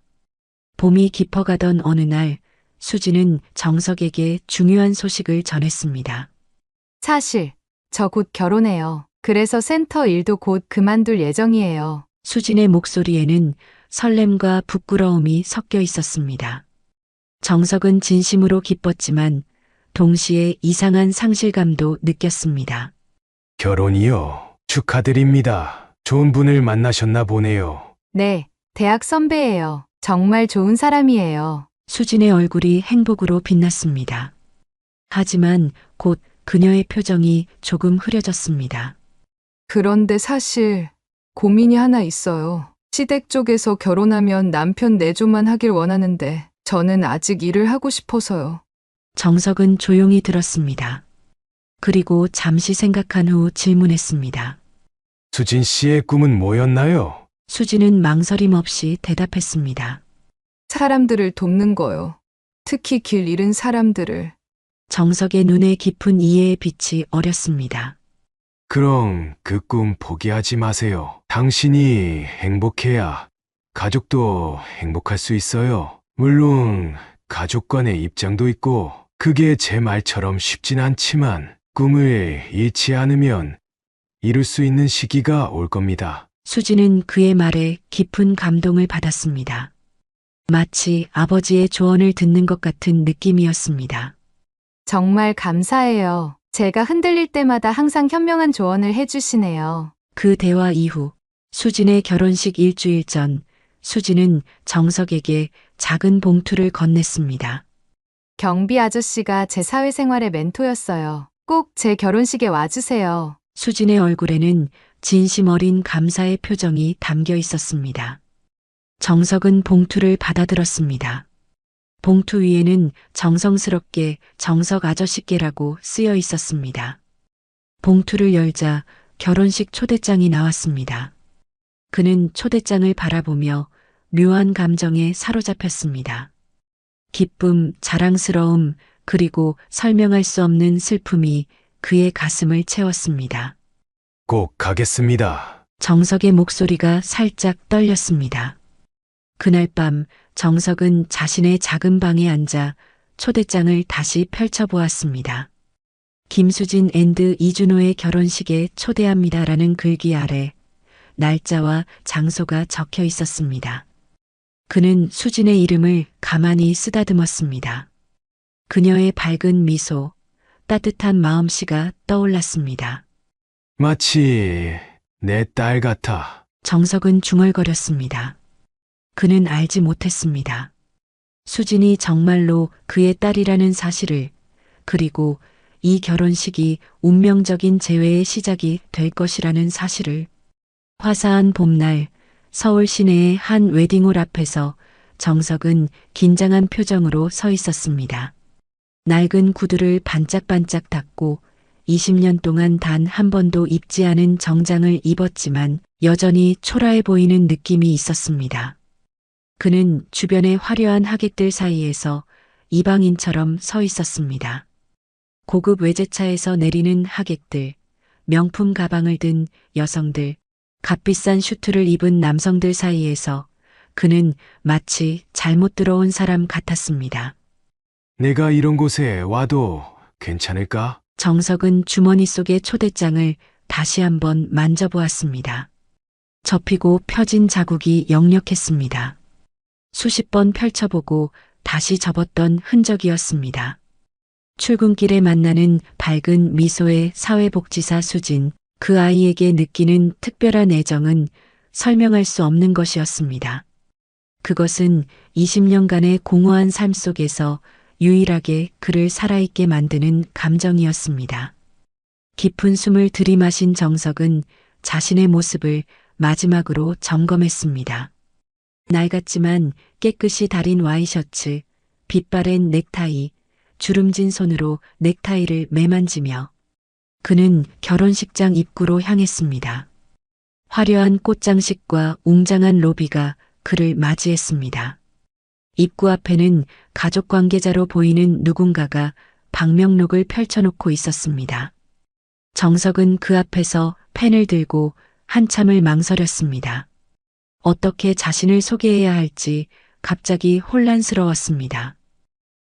Speaker 1: 봄이 깊어가던 어느 날 수진은 정석에게 중요한 소식을 전했습니다.
Speaker 2: 사실 저 곧 결혼해요. 그래서 센터 일도 곧 그만둘 예정이에요.
Speaker 1: 수진의 목소리에는 설렘과 부끄러움이 섞여 있었습니다. 정석은 진심으로 기뻤지만 동시에 이상한 상실감도 느꼈습니다.
Speaker 12: 결혼이요. 축하드립니다. 좋은 분을 만나셨나 보네요.
Speaker 2: 네, 대학 선배예요. 정말 좋은 사람이에요.
Speaker 1: 수진의 얼굴이 행복으로 빛났습니다. 하지만 곧 그녀의 표정이 조금 흐려졌습니다.
Speaker 2: 그런데 사실 고민이 하나 있어요. 시댁 쪽에서 결혼하면 남편 내조만 하길 원하는데 저는 아직 일을 하고 싶어서요.
Speaker 1: 정석은 조용히 들었습니다. 그리고 잠시 생각한 후 질문했습니다.
Speaker 12: 수진 씨의 꿈은 뭐였나요?
Speaker 1: 수진은 망설임 없이 대답했습니다.
Speaker 2: 사람들을 돕는 거요. 특히 길 잃은 사람들을.
Speaker 1: 정석의 눈에 깊은 이해의 빛이 어렸습니다.
Speaker 12: 그럼 그 꿈 포기하지 마세요. 당신이 행복해야 가족도 행복할 수 있어요. 물론 가족 간의 입장도 있고 그게 제 말처럼 쉽진 않지만 꿈을 잃지 않으면 이룰 수 있는 시기가 올 겁니다.
Speaker 1: 수진은 그의 말에 깊은 감동을 받았습니다. 마치 아버지의 조언을 듣는 것 같은 느낌이었습니다.
Speaker 2: 정말 감사해요. 제가 흔들릴 때마다 항상 현명한 조언을 해주시네요.
Speaker 1: 그 대화 이후 수진의 결혼식 일주일 전 수진은 정석에게 작은 봉투를 건넸습니다.
Speaker 2: 경비 아저씨가 제 사회생활의 멘토였어요. 꼭 제 결혼식에 와주세요.
Speaker 1: 수진의 얼굴에는 진심 어린 감사의 표정이 담겨 있었습니다. 정석은 봉투를 받아들었습니다. 봉투 위에는 정성스럽게 정석 아저씨께라고 쓰여 있었습니다. 봉투를 열자 결혼식 초대장이 나왔습니다. 그는 초대장을 바라보며 묘한 감정에 사로잡혔습니다. 기쁨, 자랑스러움, 그리고 설명할 수 없는 슬픔이 그의 가슴을 채웠습니다.
Speaker 12: 꼭 가겠습니다.
Speaker 1: 정석의 목소리가 살짝 떨렸습니다. 그날 밤 정석은 자신의 작은 방에 앉아 초대장을 다시 펼쳐보았습니다. 김수진 앤드 이준호의 결혼식에 초대합니다라는 글귀 아래 날짜와 장소가 적혀 있었습니다. 그는 수진의 이름을 가만히 쓰다듬었습니다. 그녀의 밝은 미소, 따뜻한 마음씨가 떠올랐습니다.
Speaker 12: 마치 내 딸 같아.
Speaker 1: 정석은 중얼거렸습니다. 그는 알지 못했습니다. 수진이 정말로 그의 딸이라는 사실을, 그리고 이 결혼식이 운명적인 재회의 시작이 될 것이라는 사실을. 화사한 봄날 서울 시내의 한 웨딩홀 앞에서 정석은 긴장한 표정으로 서 있었습니다. 낡은 구두를 반짝반짝 닦고 20년 동안 단 한 번도 입지 않은 정장을 입었지만 여전히 초라해 보이는 느낌이 있었습니다. 그는 주변의 화려한 하객들 사이에서 이방인처럼 서 있었습니다. 고급 외제차에서 내리는 하객들, 명품 가방을 든 여성들, 값비싼 슈트를 입은 남성들 사이에서 그는 마치 잘못 들어온 사람 같았습니다.
Speaker 12: 내가 이런 곳에 와도 괜찮을까?
Speaker 1: 정석은 주머니 속의 초대장을 다시 한번 만져보았습니다. 접히고 펴진 자국이 역력했습니다. 수십 번 펼쳐보고 다시 접었던 흔적이었습니다. 출근길에 만나는 밝은 미소의 사회복지사 수진, 그 아이에게 느끼는 특별한 애정은 설명할 수 없는 것이었습니다. 그것은 20년간의 공허한 삶 속에서 유일하게 그를 살아있게 만드는 감정이었습니다. 깊은 숨을 들이마신 정석은 자신의 모습을 마지막으로 점검했습니다. 낡았지만 깨끗이 다린 와이셔츠, 빛바랜 넥타이, 주름진 손으로 넥타이를 매만지며 그는 결혼식장 입구로 향했습니다. 화려한 꽃장식과 웅장한 로비가 그를 맞이했습니다. 입구 앞에는 가족 관계자로 보이는 누군가가 방명록을 펼쳐놓고 있었습니다. 정석은 그 앞에서 펜을 들고 한참을 망설였습니다. 어떻게 자신을 소개해야 할지 갑자기 혼란스러웠습니다.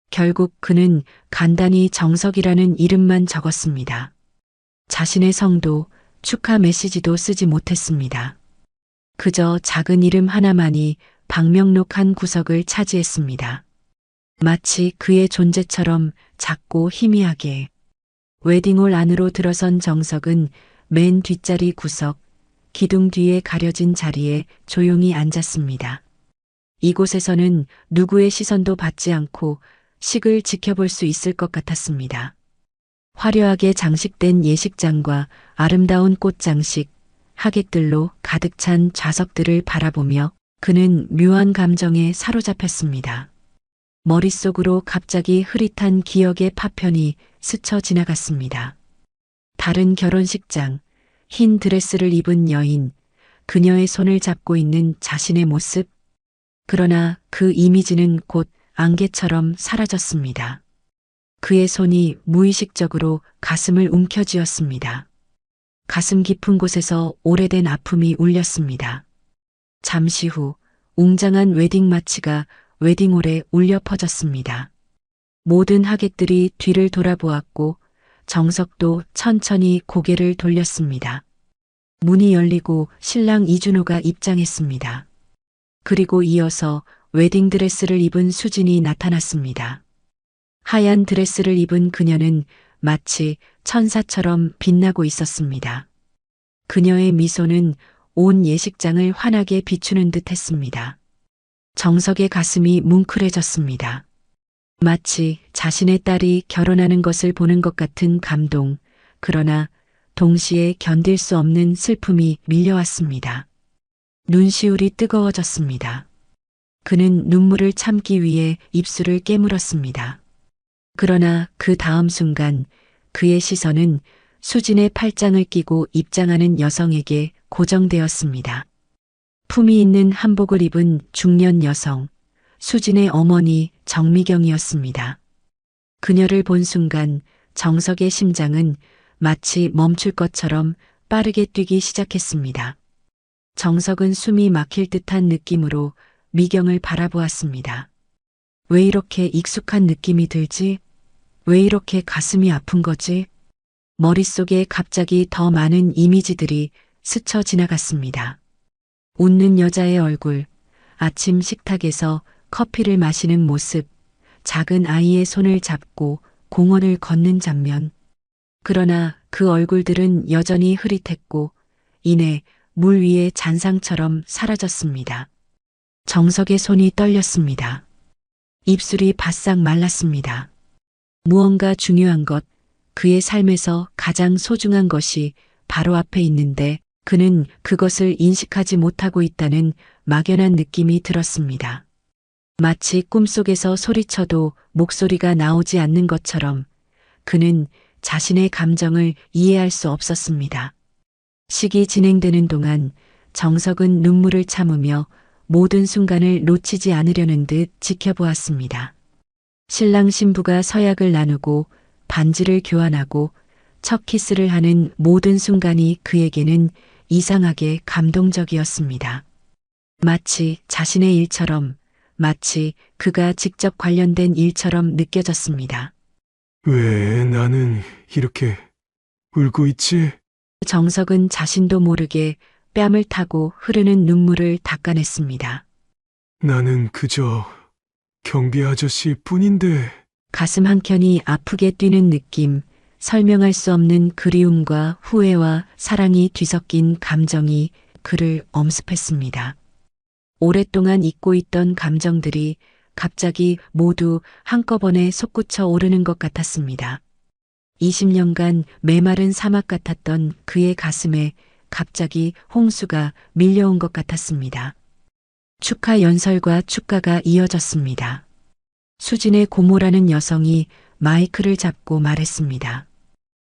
Speaker 1: 결국 그는 간단히 정석이라는 이름만 적었습니다. 자신의 성도, 축하 메시지도 쓰지 못했습니다. 그저 작은 이름 하나만이 방명록 한 구석을 차지했습니다. 마치 그의 존재처럼 작고 희미하게. 웨딩홀 안으로 들어선 정석은 맨 뒷자리 구석, 기둥 뒤에 가려진 자리에 조용히 앉았습니다. 이곳에서는 누구의 시선도 받지 않고 식을 지켜볼 수 있을 것 같았습니다. 화려하게 장식된 예식장과 아름다운 꽃장식, 하객들로 가득 찬 좌석들을 바라보며 그는 묘한 감정에 사로잡혔습니다. 머릿속으로 갑자기 흐릿한 기억의 파편이 스쳐 지나갔습니다. 다른 결혼식장, 흰 드레스를 입은 여인, 그녀의 손을 잡고 있는 자신의 모습. 그러나 그 이미지는 곧 안개처럼 사라졌습니다. 그의 손이 무의식적으로 가슴을 움켜쥐었습니다. 가슴 깊은 곳에서 오래된 아픔이 울렸습니다. 잠시 후 웅장한 웨딩 마치가 웨딩홀에 울려 퍼졌습니다. 모든 하객들이 뒤를 돌아보았고 정석도 천천히 고개를 돌렸습니다. 문이 열리고 신랑 이준호가 입장했습니다. 그리고 이어서 웨딩드레스를 입은 수진이 나타났습니다. 하얀 드레스를 입은 그녀는 마치 천사처럼 빛나고 있었습니다. 그녀의 미소는 온 예식장을 환하게 비추는 듯 했습니다. 정석의 가슴이 뭉클해졌습니다. 마치 자신의 딸이 결혼하는 것을 보는 것 같은 감동, 그러나 동시에 견딜 수 없는 슬픔이 밀려왔습니다. 눈시울이 뜨거워졌습니다. 그는 눈물을 참기 위해 입술을 깨물었습니다. 그러나 그 다음 순간 그의 시선은 수진의 팔짱을 끼고 입장하는 여성에게 고정되었습니다. 품위 있는 한복을 입은 중년 여성, 수진의 어머니 정미경이었습니다. 그녀를 본 순간 정석의 심장은 마치 멈출 것처럼 빠르게 뛰기 시작했습니다. 정석은 숨이 막힐 듯한 느낌으로 미경을 바라보았습니다. 왜 이렇게 익숙한 느낌이 들지? 왜 이렇게 가슴이 아픈 거지? 머릿속에 갑자기 더 많은 이미지들이 스쳐 지나갔습니다. 웃는 여자의 얼굴, 아침 식탁에서 커피를 마시는 모습, 작은 아이의 손을 잡고 공원을 걷는 장면. 그러나 그 얼굴들은 여전히 흐릿했고 이내 물 위의 잔상처럼 사라졌습니다. 정석의 손이 떨렸습니다. 입술이 바싹 말랐습니다. 무언가 중요한 것, 그의 삶에서 가장 소중한 것이 바로 앞에 있는데 그는 그것을 인식하지 못하고 있다는 막연한 느낌이 들었습니다. 마치 꿈속에서 소리쳐도 목소리가 나오지 않는 것처럼 그는 자신의 감정을 이해할 수 없었습니다. 식이 진행되는 동안 정석은 눈물을 참으며 모든 순간을 놓치지 않으려는 듯 지켜보았습니다. 신랑 신부가 서약을 나누고 반지를 교환하고 첫 키스를 하는 모든 순간이 그에게는 이상하게 감동적이었습니다. 마치 자신의 일처럼, 마치 그가 직접 관련된 일처럼 느껴졌습니다.
Speaker 12: 왜 나는 이렇게 울고 있지?
Speaker 1: 정석은 자신도 모르게 뺨을 타고 흐르는 눈물을 닦아냈습니다.
Speaker 12: 나는 그저 경비 아저씨 뿐인데.
Speaker 1: 가슴 한켠이 아프게 뛰는 느낌, 설명할 수 없는 그리움과 후회와 사랑이 뒤섞인 감정이 그를 엄습했습니다. 오랫동안 잊고 있던 감정들이 갑자기 모두 한꺼번에 솟구쳐 오르는 것 같았습니다. 20년간 메마른 사막 같았던 그의 가슴에 갑자기 홍수가 밀려온 것 같았습니다. 축하 연설과 축가가 이어졌습니다. 수진의 고모라는 여성이 마이크를 잡고 말했습니다.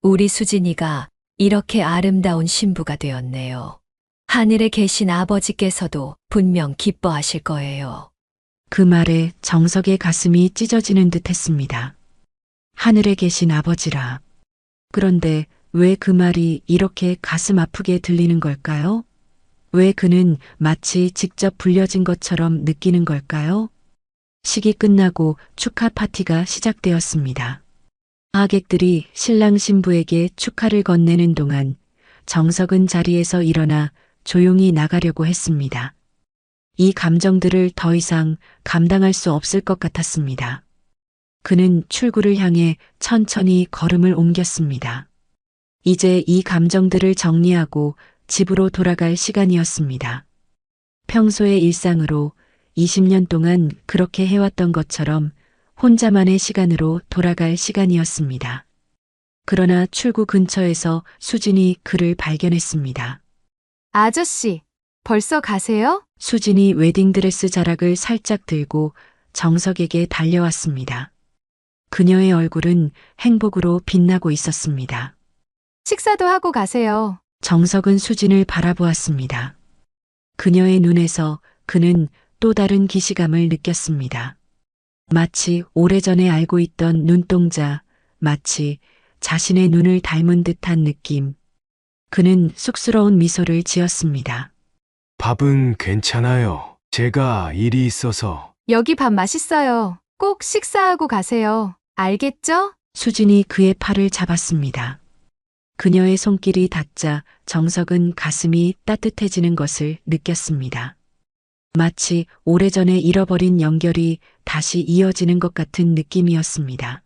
Speaker 13: 우리 수진이가 이렇게 아름다운 신부가 되었네요. 하늘에 계신 아버지께서도 분명 기뻐하실 거예요.
Speaker 1: 그 말에 정석의 가슴이 찢어지는 듯 했습니다. 하늘에 계신 아버지라. 그런데 왜 그 말이 이렇게 가슴 아프게 들리는 걸까요? 왜 그는 마치 직접 불려진 것처럼 느끼는 걸까요? 식이 끝나고 축하 파티가 시작되었습니다. 하객들이 신랑 신부에게 축하를 건네는 동안 정석은 자리에서 일어나 조용히 나가려고 했습니다. 이 감정들을 더 이상 감당할 수 없을 것 같았습니다. 그는 출구를 향해 천천히 걸음을 옮겼습니다. 이제 이 감정들을 정리하고 집으로 돌아갈 시간이었습니다. 평소의 일상으로 20년 동안 그렇게 해왔던 것처럼 혼자만의 시간으로 돌아갈 시간이었습니다. 그러나 출구 근처에서 수진이 그를 발견했습니다.
Speaker 2: 아저씨, 벌써 가세요?
Speaker 1: 수진이 웨딩드레스 자락을 살짝 들고 정석에게 달려왔습니다. 그녀의 얼굴은 행복으로 빛나고 있었습니다.
Speaker 2: 식사도 하고 가세요.
Speaker 1: 정석은 수진을 바라보았습니다. 그녀의 눈에서 그는 또 다른 기시감을 느꼈습니다. 마치 오래전에 알고 있던 눈동자, 마치 자신의 눈을 닮은 듯한 느낌. 그는 쑥스러운 미소를 지었습니다.
Speaker 12: 밥은 괜찮아요. 제가 일이 있어서.
Speaker 2: 여기 밥 맛있어요. 꼭 식사하고 가세요. 알겠죠?
Speaker 1: 수진이 그의 팔을 잡았습니다. 그녀의 손길이 닿자 정석은 가슴이 따뜻해지는 것을 느꼈습니다. 마치 오래전에 잃어버린 연결이 다시 이어지는 것 같은 느낌이었습니다.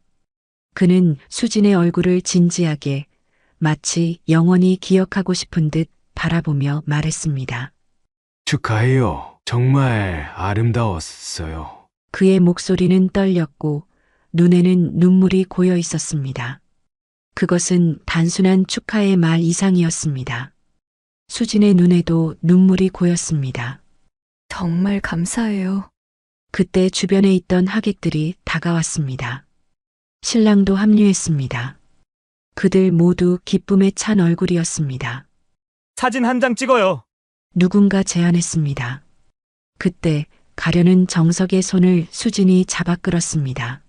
Speaker 1: 그는 수진의 얼굴을 진지하게 마치 영원히 기억하고 싶은 듯 바라보며 말했습니다.
Speaker 12: 축하해요. 정말 아름다웠어요.
Speaker 1: 그의 목소리는 떨렸고 눈에는 눈물이 고여 있었습니다. 그것은 단순한 축하의 말 이상이었습니다. 수진의 눈에도 눈물이 고였습니다.
Speaker 4: 정말 감사해요.
Speaker 1: 그때 주변에 있던 하객들이 다가왔습니다. 신랑도 합류했습니다. 그들 모두 기쁨에 찬 얼굴이었습니다.
Speaker 5: 사진 한 장 찍어요.
Speaker 1: 누군가 제안했습니다. 그때 가려는 정석의 손을 수진이 잡아 끌었습니다.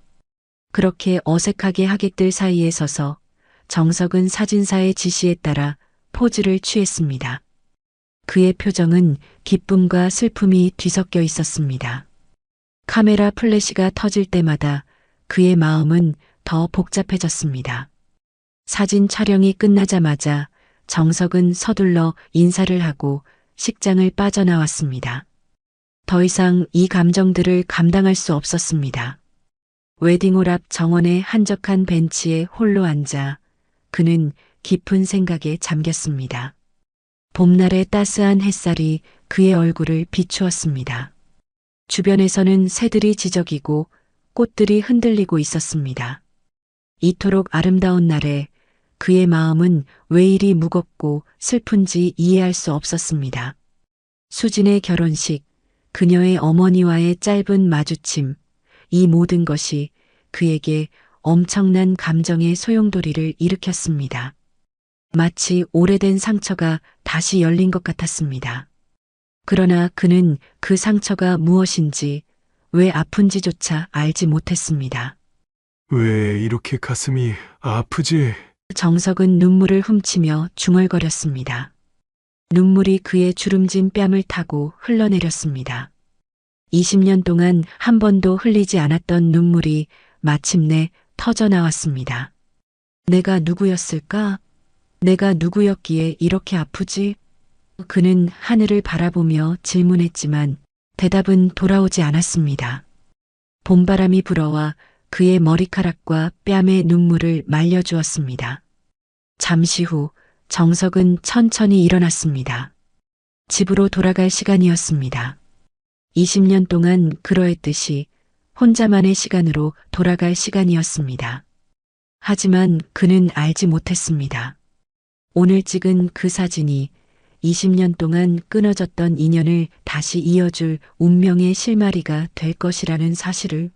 Speaker 1: 그렇게 어색하게 하객들 사이에 서서 정석은 사진사의 지시에 따라 포즈를 취했습니다. 그의 표정은 기쁨과 슬픔이 뒤섞여 있었습니다. 카메라 플래시가 터질 때마다 그의 마음은 더 복잡해졌습니다. 사진 촬영이 끝나자마자 정석은 서둘러 인사를 하고 식장을 빠져나왔습니다. 더 이상 이 감정들을 감당할 수 없었습니다. 웨딩홀 앞 정원의 한적한 벤치에 홀로 앉아 그는 깊은 생각에 잠겼습니다. 봄날의 따스한 햇살이 그의 얼굴을 비추었습니다. 주변에서는 새들이 지저귀고 꽃들이 흔들리고 있었습니다. 이토록 아름다운 날에 그의 마음은 왜 이리 무겁고 슬픈지 이해할 수 없었습니다. 수진의 결혼식, 그녀의 어머니와의 짧은 마주침, 이 모든 것이 그에게 엄청난 감정의 소용돌이를 일으켰습니다. 마치 오래된 상처가 다시 열린 것 같았습니다. 그러나 그는 그 상처가 무엇인지, 왜 아픈지조차 알지 못했습니다.
Speaker 12: 왜 이렇게 가슴이 아프지?
Speaker 1: 정석은 눈물을 훔치며 중얼거렸습니다. 눈물이 그의 주름진 뺨을 타고 흘러내렸습니다. 20년 동안 한 번도 흘리지 않았던 눈물이 마침내 터져나왔습니다. 내가 누구였을까? 내가 누구였기에 이렇게 아프지? 그는 하늘을 바라보며 질문했지만 대답은 돌아오지 않았습니다. 봄바람이 불어와 그의 머리카락과 뺨에 눈물을 말려주었습니다. 잠시 후 정석은 천천히 일어났습니다. 집으로 돌아갈 시간이었습니다. 20년 동안 그러했듯이 혼자만의 시간으로 돌아갈 시간이었습니다. 하지만 그는 알지 못했습니다. 오늘 찍은 그 사진이 20년 동안 끊어졌던 인연을 다시 이어줄 운명의 실마리가 될 것이라는 사실을.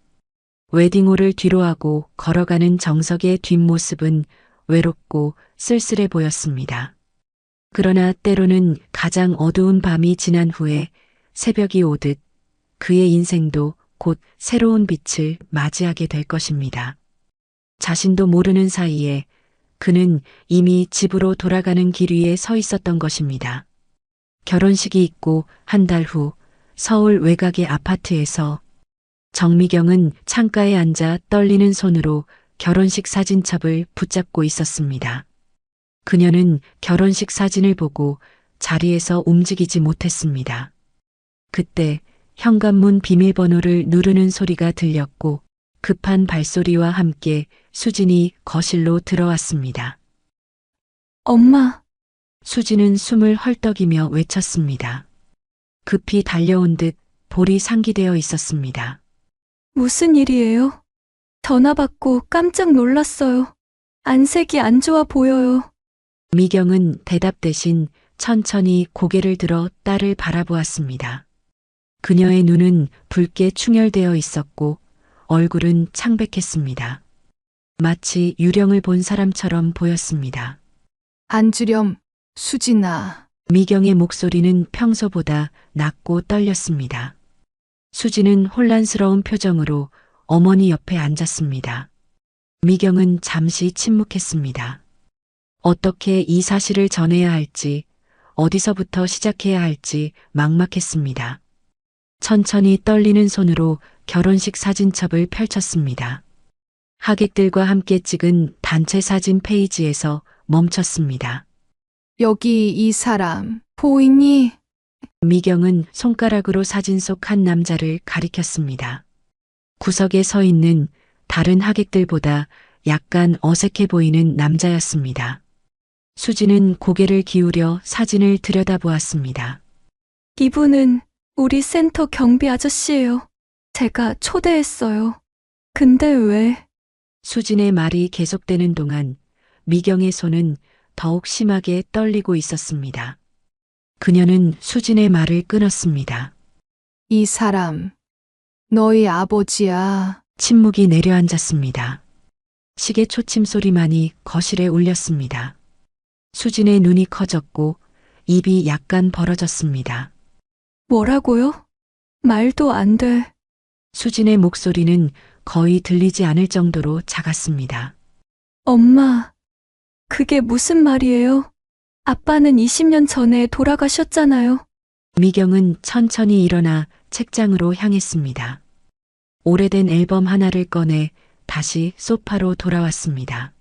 Speaker 1: 웨딩홀을 뒤로하고 걸어가는 정석의 뒷모습은 외롭고 쓸쓸해 보였습니다. 그러나 때로는 가장 어두운 밤이 지난 후에 새벽이 오듯 그의 인생도 곧 새로운 빛을 맞이하게 될 것입니다. 자신도 모르는 사이에 그는 이미 집으로 돌아가는 길 위에 서 있었던 것입니다. 결혼식이 있고 한 달 후 서울 외곽의 아파트에서 정미경은 창가에 앉아 떨리는 손으로 결혼식 사진첩을 붙잡고 있었습니다. 그녀는 결혼식 사진을 보고 자리에서 움직이지 못했습니다. 그때 현관문 비밀번호를 누르는 소리가 들렸고 급한 발소리와 함께 수진이 거실로 들어왔습니다.
Speaker 11: 엄마,
Speaker 1: 수진은 숨을 헐떡이며 외쳤습니다. 급히 달려온 듯 볼이 상기되어 있었습니다.
Speaker 11: 무슨 일이에요? 전화 받고 깜짝 놀랐어요. 안색이 안 좋아 보여요.
Speaker 1: 미경은 대답 대신 천천히 고개를 들어 딸을 바라보았습니다. 그녀의 눈은 붉게 충혈되어 있었고 얼굴은 창백했습니다. 마치 유령을 본 사람처럼 보였습니다.
Speaker 2: 앉으렴, 수진아.
Speaker 1: 미경의 목소리는 평소보다 낮고 떨렸습니다. 수지는 혼란스러운 표정으로 어머니 옆에 앉았습니다. 미경은 잠시 침묵했습니다. 어떻게 이 사실을 전해야 할지, 어디서부터 시작해야 할지 막막했습니다. 천천히 떨리는 손으로 결혼식 사진첩을 펼쳤습니다. 하객들과 함께 찍은 단체 사진 페이지에서 멈췄습니다.
Speaker 2: 여기 이 사람 보이니?
Speaker 1: 미경은 손가락으로 사진 속 한 남자를 가리켰습니다. 구석에 서 있는 다른 하객들보다 약간 어색해 보이는 남자였습니다. 수지는 고개를 기울여 사진을 들여다보았습니다.
Speaker 11: 이분은 우리 센터 경비 아저씨예요. 제가 초대했어요. 근데 왜?
Speaker 1: 수진의 말이 계속되는 동안 미경의 손은 더욱 심하게 떨리고 있었습니다. 그녀는 수진의 말을 끊었습니다.
Speaker 2: 이 사람, 너희 아버지야.
Speaker 1: 침묵이 내려앉았습니다. 시계 초침 소리만이 거실에 울렸습니다. 수진의 눈이 커졌고 입이 약간 벌어졌습니다.
Speaker 11: 뭐라고요? 말도 안 돼.
Speaker 1: 수진의 목소리는 거의 들리지 않을 정도로 작았습니다.
Speaker 11: 엄마, 그게 무슨 말이에요? 아빠는 20년 전에 돌아가셨잖아요.
Speaker 1: 미경은 천천히 일어나 책장으로 향했습니다. 오래된 앨범 하나를 꺼내 다시 소파로 돌아왔습니다.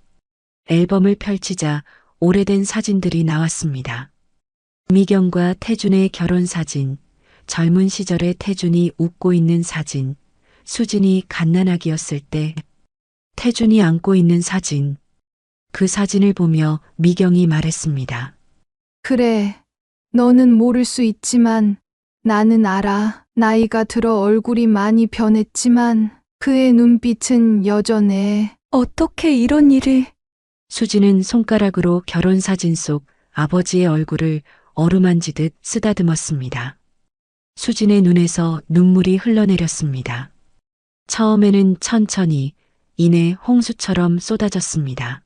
Speaker 1: 앨범을 펼치자 오래된 사진들이 나왔습니다. 미경과 태준의 결혼 사진, 젊은 시절의 태준이 웃고 있는 사진, 수진이 갓난아기였을 때 태준이 안고 있는 사진. 그 사진을 보며 미경이 말했습니다.
Speaker 2: 그래, 너는 모를 수 있지만 나는 알아. 나이가 들어 얼굴이 많이 변했지만 그의 눈빛은 여전해.
Speaker 11: 어떻게 이런 일이?
Speaker 1: 수지는 손가락으로 결혼 사진 속 아버지의 얼굴을 어루만지듯 쓰다듬었습니다. 수진의 눈에서 눈물이 흘러내렸습니다. 처음에는 천천히, 이내 홍수처럼 쏟아졌습니다.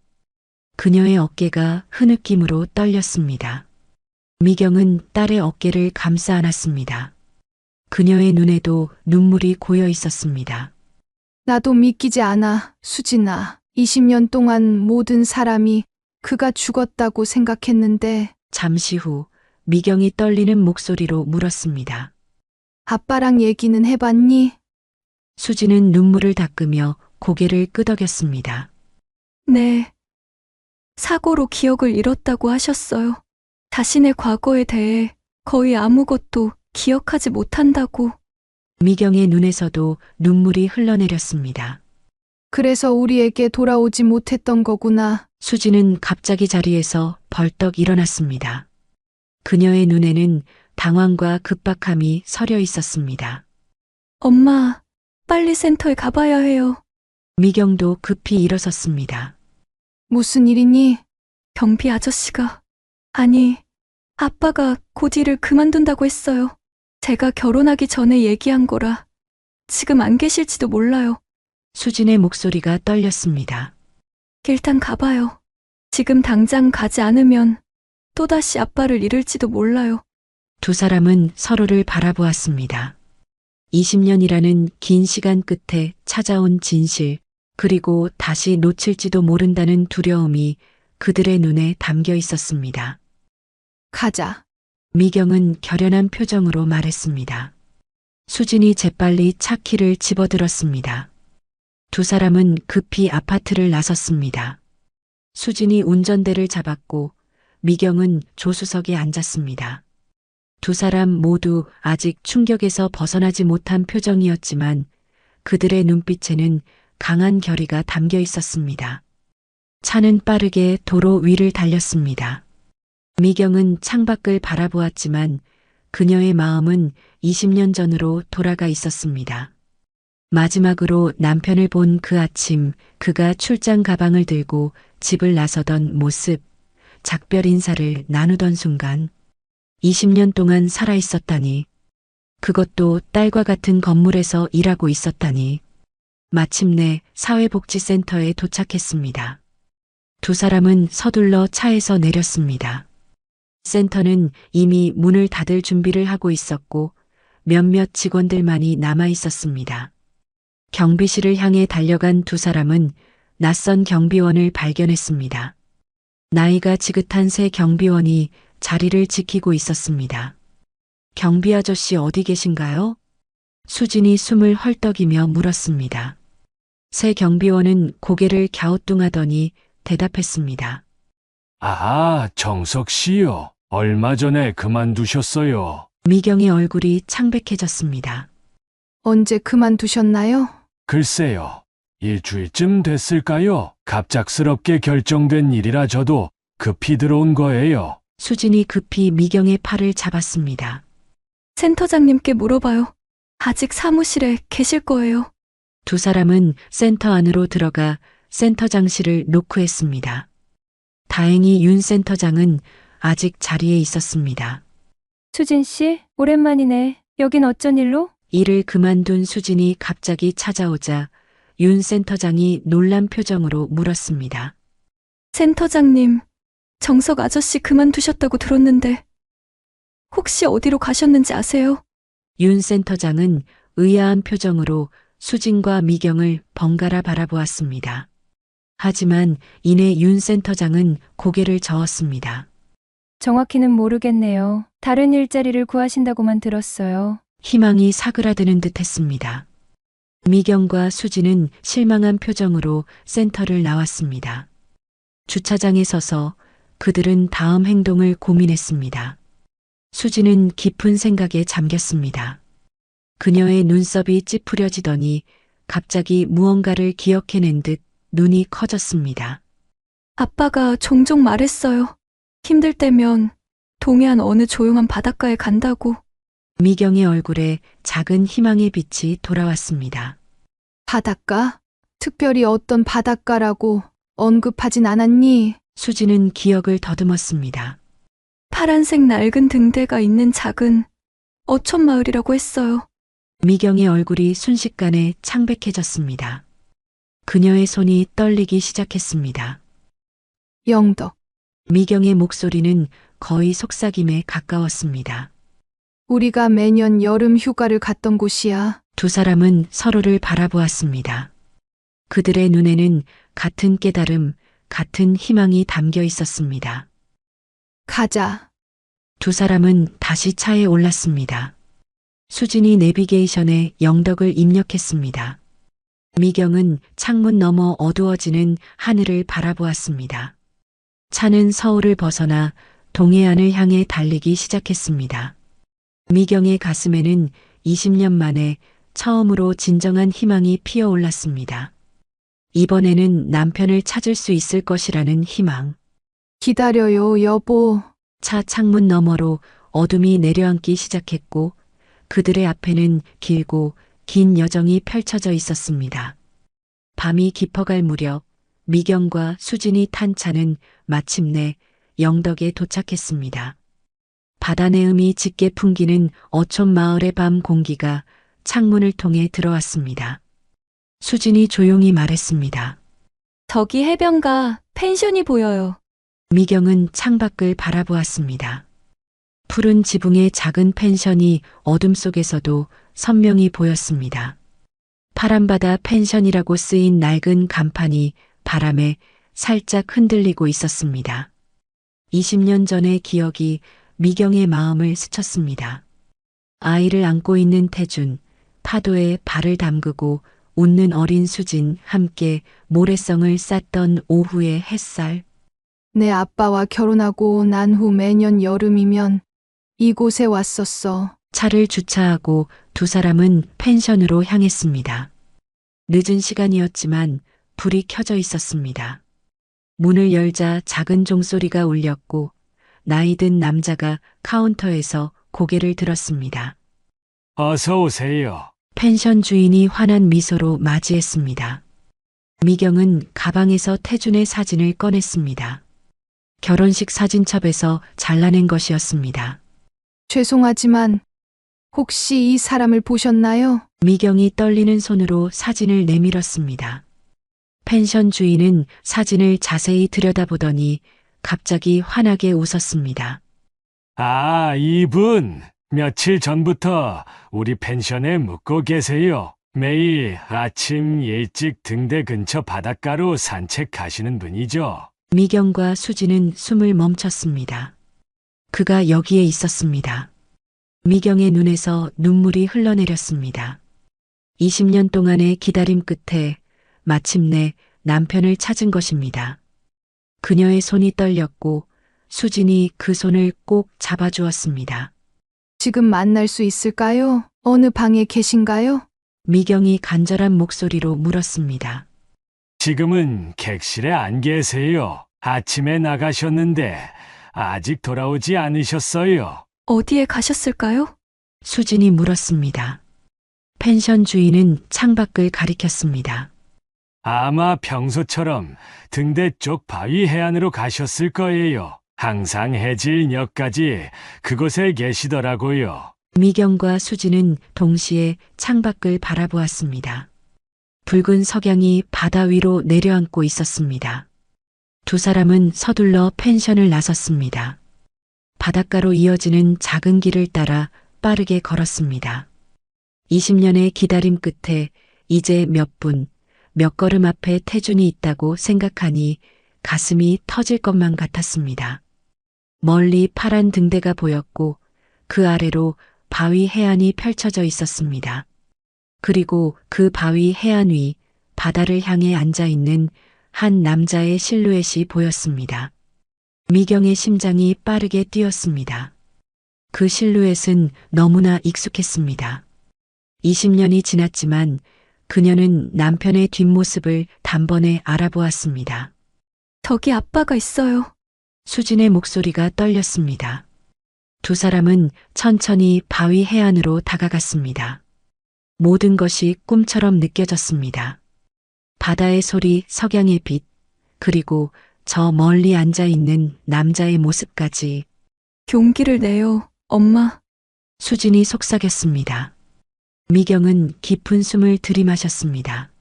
Speaker 1: 그녀의 어깨가 흐느낌으로 떨렸습니다. 미경은 딸의 어깨를 감싸 안았습니다. 그녀의 눈에도 눈물이 고여 있었습니다.
Speaker 2: 나도 믿기지 않아, 수진아. 20년 동안 모든 사람이 그가 죽었다고 생각했는데.
Speaker 1: 잠시 후 미경이 떨리는 목소리로 물었습니다.
Speaker 2: 아빠랑 얘기는 해봤니?
Speaker 1: 수지는 눈물을 닦으며 고개를 끄덕였습니다.
Speaker 11: 네. 사고로 기억을 잃었다고 하셨어요. 자신의 과거에 대해 거의 아무것도 기억하지 못한다고.
Speaker 1: 미경의 눈에서도 눈물이 흘러내렸습니다.
Speaker 2: 그래서 우리에게 돌아오지 못했던 거구나.
Speaker 1: 수지는 갑자기 자리에서 벌떡 일어났습니다. 그녀의 눈에는 당황과 급박함이 서려 있었습니다.
Speaker 11: 엄마, 빨리 센터에 가봐야 해요.
Speaker 1: 미경도 급히 일어섰습니다.
Speaker 2: 무슨 일이니?
Speaker 11: 경비 아저씨가, 아니, 아빠가 곧 일을 그만둔다고 했어요. 제가 결혼하기 전에 얘기한 거라 지금 안 계실지도 몰라요.
Speaker 1: 수진의 목소리가 떨렸습니다.
Speaker 11: 일단 가봐요. 지금 당장 가지 않으면 또다시 아빠를 잃을지도 몰라요.
Speaker 1: 두 사람은 서로를 바라보았습니다. 20년이라는 긴 시간 끝에 찾아온 진실, 그리고 다시 놓칠지도 모른다는 두려움이 그들의 눈에 담겨 있었습니다.
Speaker 2: 가자.
Speaker 1: 미경은 결연한 표정으로 말했습니다. 수진이 재빨리 차 키를 집어들었습니다. 두 사람은 급히 아파트를 나섰습니다. 수진이 운전대를 잡았고 미경은 조수석에 앉았습니다. 두 사람 모두 아직 충격에서 벗어나지 못한 표정이었지만 그들의 눈빛에는 강한 결의가 담겨 있었습니다. 차는 빠르게 도로 위를 달렸습니다. 미경은 창밖을 바라보았지만 그녀의 마음은 20년 전으로 돌아가 있었습니다. 마지막으로 남편을 본 그 아침, 그가 출장 가방을 들고 집을 나서던 모습, 작별 인사를 나누던 순간, 20년 동안 살아 있었다니. 그것도 딸과 같은 건물에서 일하고 있었다니. 마침내 사회복지센터에 도착했습니다. 두 사람은 서둘러 차에서 내렸습니다. 센터는 이미 문을 닫을 준비를 하고 있었고 몇몇 직원들만이 남아 있었습니다. 경비실을 향해 달려간 두 사람은 낯선 경비원을 발견했습니다. 나이가 지긋한 새 경비원이 자리를 지키고 있었습니다. 경비 아저씨 어디 계신가요? 수진이 숨을 헐떡이며 물었습니다. 새 경비원은 고개를 갸우뚱하더니 대답했습니다.
Speaker 12: 아, 정석 씨요. 얼마 전에 그만두셨어요.
Speaker 1: 미경의 얼굴이 창백해졌습니다.
Speaker 2: 언제 그만두셨나요?
Speaker 12: 글쎄요. 일주일쯤 됐을까요? 갑작스럽게 결정된 일이라 저도 급히 들어온 거예요.
Speaker 1: 수진이 급히 미경의 팔을 잡았습니다.
Speaker 11: 센터장님께 물어봐요. 아직 사무실에 계실 거예요.
Speaker 1: 두 사람은 센터 안으로 들어가 센터장실을 노크했습니다. 다행히 윤 센터장은 아직 자리에 있었습니다.
Speaker 14: 수진 씨, 오랜만이네. 여긴 어쩐 일로?
Speaker 1: 일을 그만둔 수진이 갑자기 찾아오자 윤 센터장이 놀란 표정으로 물었습니다.
Speaker 11: 센터장님, 정석 아저씨 그만두셨다고 들었는데 혹시 어디로 가셨는지 아세요?
Speaker 1: 윤 센터장은 의아한 표정으로 수진과 미경을 번갈아 바라보았습니다. 하지만 이내 윤 센터장은 고개를 저었습니다.
Speaker 14: 정확히는 모르겠네요. 다른 일자리를 구하신다고만 들었어요.
Speaker 1: 희망이 사그라드는 듯 했습니다. 미경과 수진은 실망한 표정으로 센터를 나왔습니다. 주차장에 서서 그들은 다음 행동을 고민했습니다. 수진은 깊은 생각에 잠겼습니다. 그녀의 눈썹이 찌푸려지더니 갑자기 무언가를 기억해낸 듯 눈이 커졌습니다.
Speaker 11: 아빠가 종종 말했어요. 힘들 때면 동해안 어느 조용한 바닷가에 간다고.
Speaker 1: 미경의 얼굴에 작은 희망의 빛이 돌아왔습니다.
Speaker 2: 바닷가? 특별히 어떤 바닷가라고 언급하진 않았니?
Speaker 1: 수진은 기억을 더듬었습니다.
Speaker 11: 파란색 낡은 등대가 있는 작은 어촌마을이라고 했어요.
Speaker 1: 미경의 얼굴이 순식간에 창백해졌습니다. 그녀의 손이 떨리기 시작했습니다.
Speaker 2: 영덕.
Speaker 1: 미경의 목소리는 거의 속삭임에 가까웠습니다.
Speaker 2: 우리가 매년 여름 휴가를 갔던 곳이야.
Speaker 1: 두 사람은 서로를 바라보았습니다. 그들의 눈에는 같은 깨달음, 같은 희망이 담겨 있었습니다.
Speaker 2: 가자.
Speaker 1: 두 사람은 다시 차에 올랐습니다. 수진이 내비게이션에 영덕을 입력했습니다. 미경은 창문 너머 어두워지는 하늘을 바라보았습니다. 차는 서울을 벗어나 동해안을 향해 달리기 시작했습니다. 미경의 가슴에는 20년 만에 처음으로 진정한 희망이 피어올랐습니다. 이번에는 남편을 찾을 수 있을 것이라는 희망.
Speaker 2: 기다려요, 여보.
Speaker 1: 차 창문 너머로 어둠이 내려앉기 시작했고 그들의 앞에는 길고 긴 여정이 펼쳐져 있었습니다. 밤이 깊어갈 무렵 미경과 수진이 탄 차는 마침내 영덕에 도착했습니다. 바다 내음이 짙게 풍기는 어촌 마을의 밤 공기가 창문을 통해 들어왔습니다. 수진이 조용히 말했습니다.
Speaker 11: 저기 해변가 펜션이 보여요.
Speaker 1: 미경은 창밖을 바라보았습니다. 푸른 지붕의 작은 펜션이 어둠 속에서도 선명히 보였습니다. 파란바다 펜션이라고 쓰인 낡은 간판이 바람에 살짝 흔들리고 있었습니다. 20년 전의 기억이 미경의 마음을 스쳤습니다. 아이를 안고 있는 태준, 파도에 발을 담그고 웃는 어린 수진, 함께 모래성을 쌌던 오후의 햇살.
Speaker 2: 내 아빠와 결혼하고 난 후 매년 여름이면 이곳에 왔었어.
Speaker 1: 차를 주차하고 두 사람은 펜션으로 향했습니다. 늦은 시간이었지만 불이 켜져 있었습니다. 문을 열자 작은 종소리가 울렸고 나이 든 남자가 카운터에서 고개를 들었습니다.
Speaker 12: 어서 오세요.
Speaker 1: 펜션 주인이 환한 미소로 맞이했습니다. 미경은 가방에서 태준의 사진을 꺼냈습니다. 결혼식 사진첩에서 잘라낸 것이었습니다.
Speaker 2: 죄송하지만 혹시 이 사람을 보셨나요?
Speaker 1: 미경이 떨리는 손으로 사진을 내밀었습니다. 펜션 주인은 사진을 자세히 들여다보더니 갑자기 환하게 웃었습니다.
Speaker 5: 아, 이분. 며칠 전부터 우리 펜션에 묵고 계세요. 매일 아침 일찍 등대 근처 바닷가로 산책하시는 분이죠.
Speaker 1: 미경과 수지는 숨을 멈췄습니다. 그가 여기에 있었습니다. 미경의 눈에서 눈물이 흘러내렸습니다. 20년 동안의 기다림 끝에 마침내 남편을 찾은 것입니다. 그녀의 손이 떨렸고 수진이 그 손을 꼭 잡아주었습니다.
Speaker 2: 지금 만날 수 있을까요? 어느 방에 계신가요?
Speaker 1: 미경이 간절한 목소리로 물었습니다.
Speaker 5: 지금은 객실에 안 계세요. 아침에 나가셨는데 아직 돌아오지 않으셨어요.
Speaker 11: 어디에 가셨을까요?
Speaker 1: 수진이 물었습니다. 펜션 주인은 창밖을 가리켰습니다.
Speaker 5: 아마 평소처럼 등대 쪽 바위 해안으로 가셨을 거예요. 항상 해질녘까지 그곳에 계시더라고요.
Speaker 1: 미경과 수진은 동시에 창밖을 바라보았습니다. 붉은 석양이 바다 위로 내려앉고 있었습니다. 두 사람은 서둘러 펜션을 나섰습니다. 바닷가로 이어지는 작은 길을 따라 빠르게 걸었습니다. 20년의 기다림 끝에 이제 몇 걸음 앞에 태준이 있다고 생각하니 가슴이 터질 것만 같았습니다. 멀리 파란 등대가 보였고 그 아래로 바위 해안이 펼쳐져 있었습니다. 그리고 그 바위 해안 위 바다를 향해 앉아 있는 한 남자의 실루엣이 보였습니다. 미경의 심장이 빠르게 뛰었습니다. 그 실루엣은 너무나 익숙했습니다. 20년이 지났지만 그녀는 남편의 뒷모습을 단번에 알아보았습니다.
Speaker 11: 저기 아빠가 있어요.
Speaker 1: 수진의 목소리가 떨렸습니다. 두 사람은 천천히 바위 해안으로 다가갔습니다. 모든 것이 꿈처럼 느껴졌습니다. 바다의 소리, 석양의 빛, 그리고 저 멀리 앉아 있는 남자의 모습까지.
Speaker 11: 용기를 내요, 엄마.
Speaker 1: 수진이 속삭였습니다. 미경은 깊은 숨을 들이마셨습니다.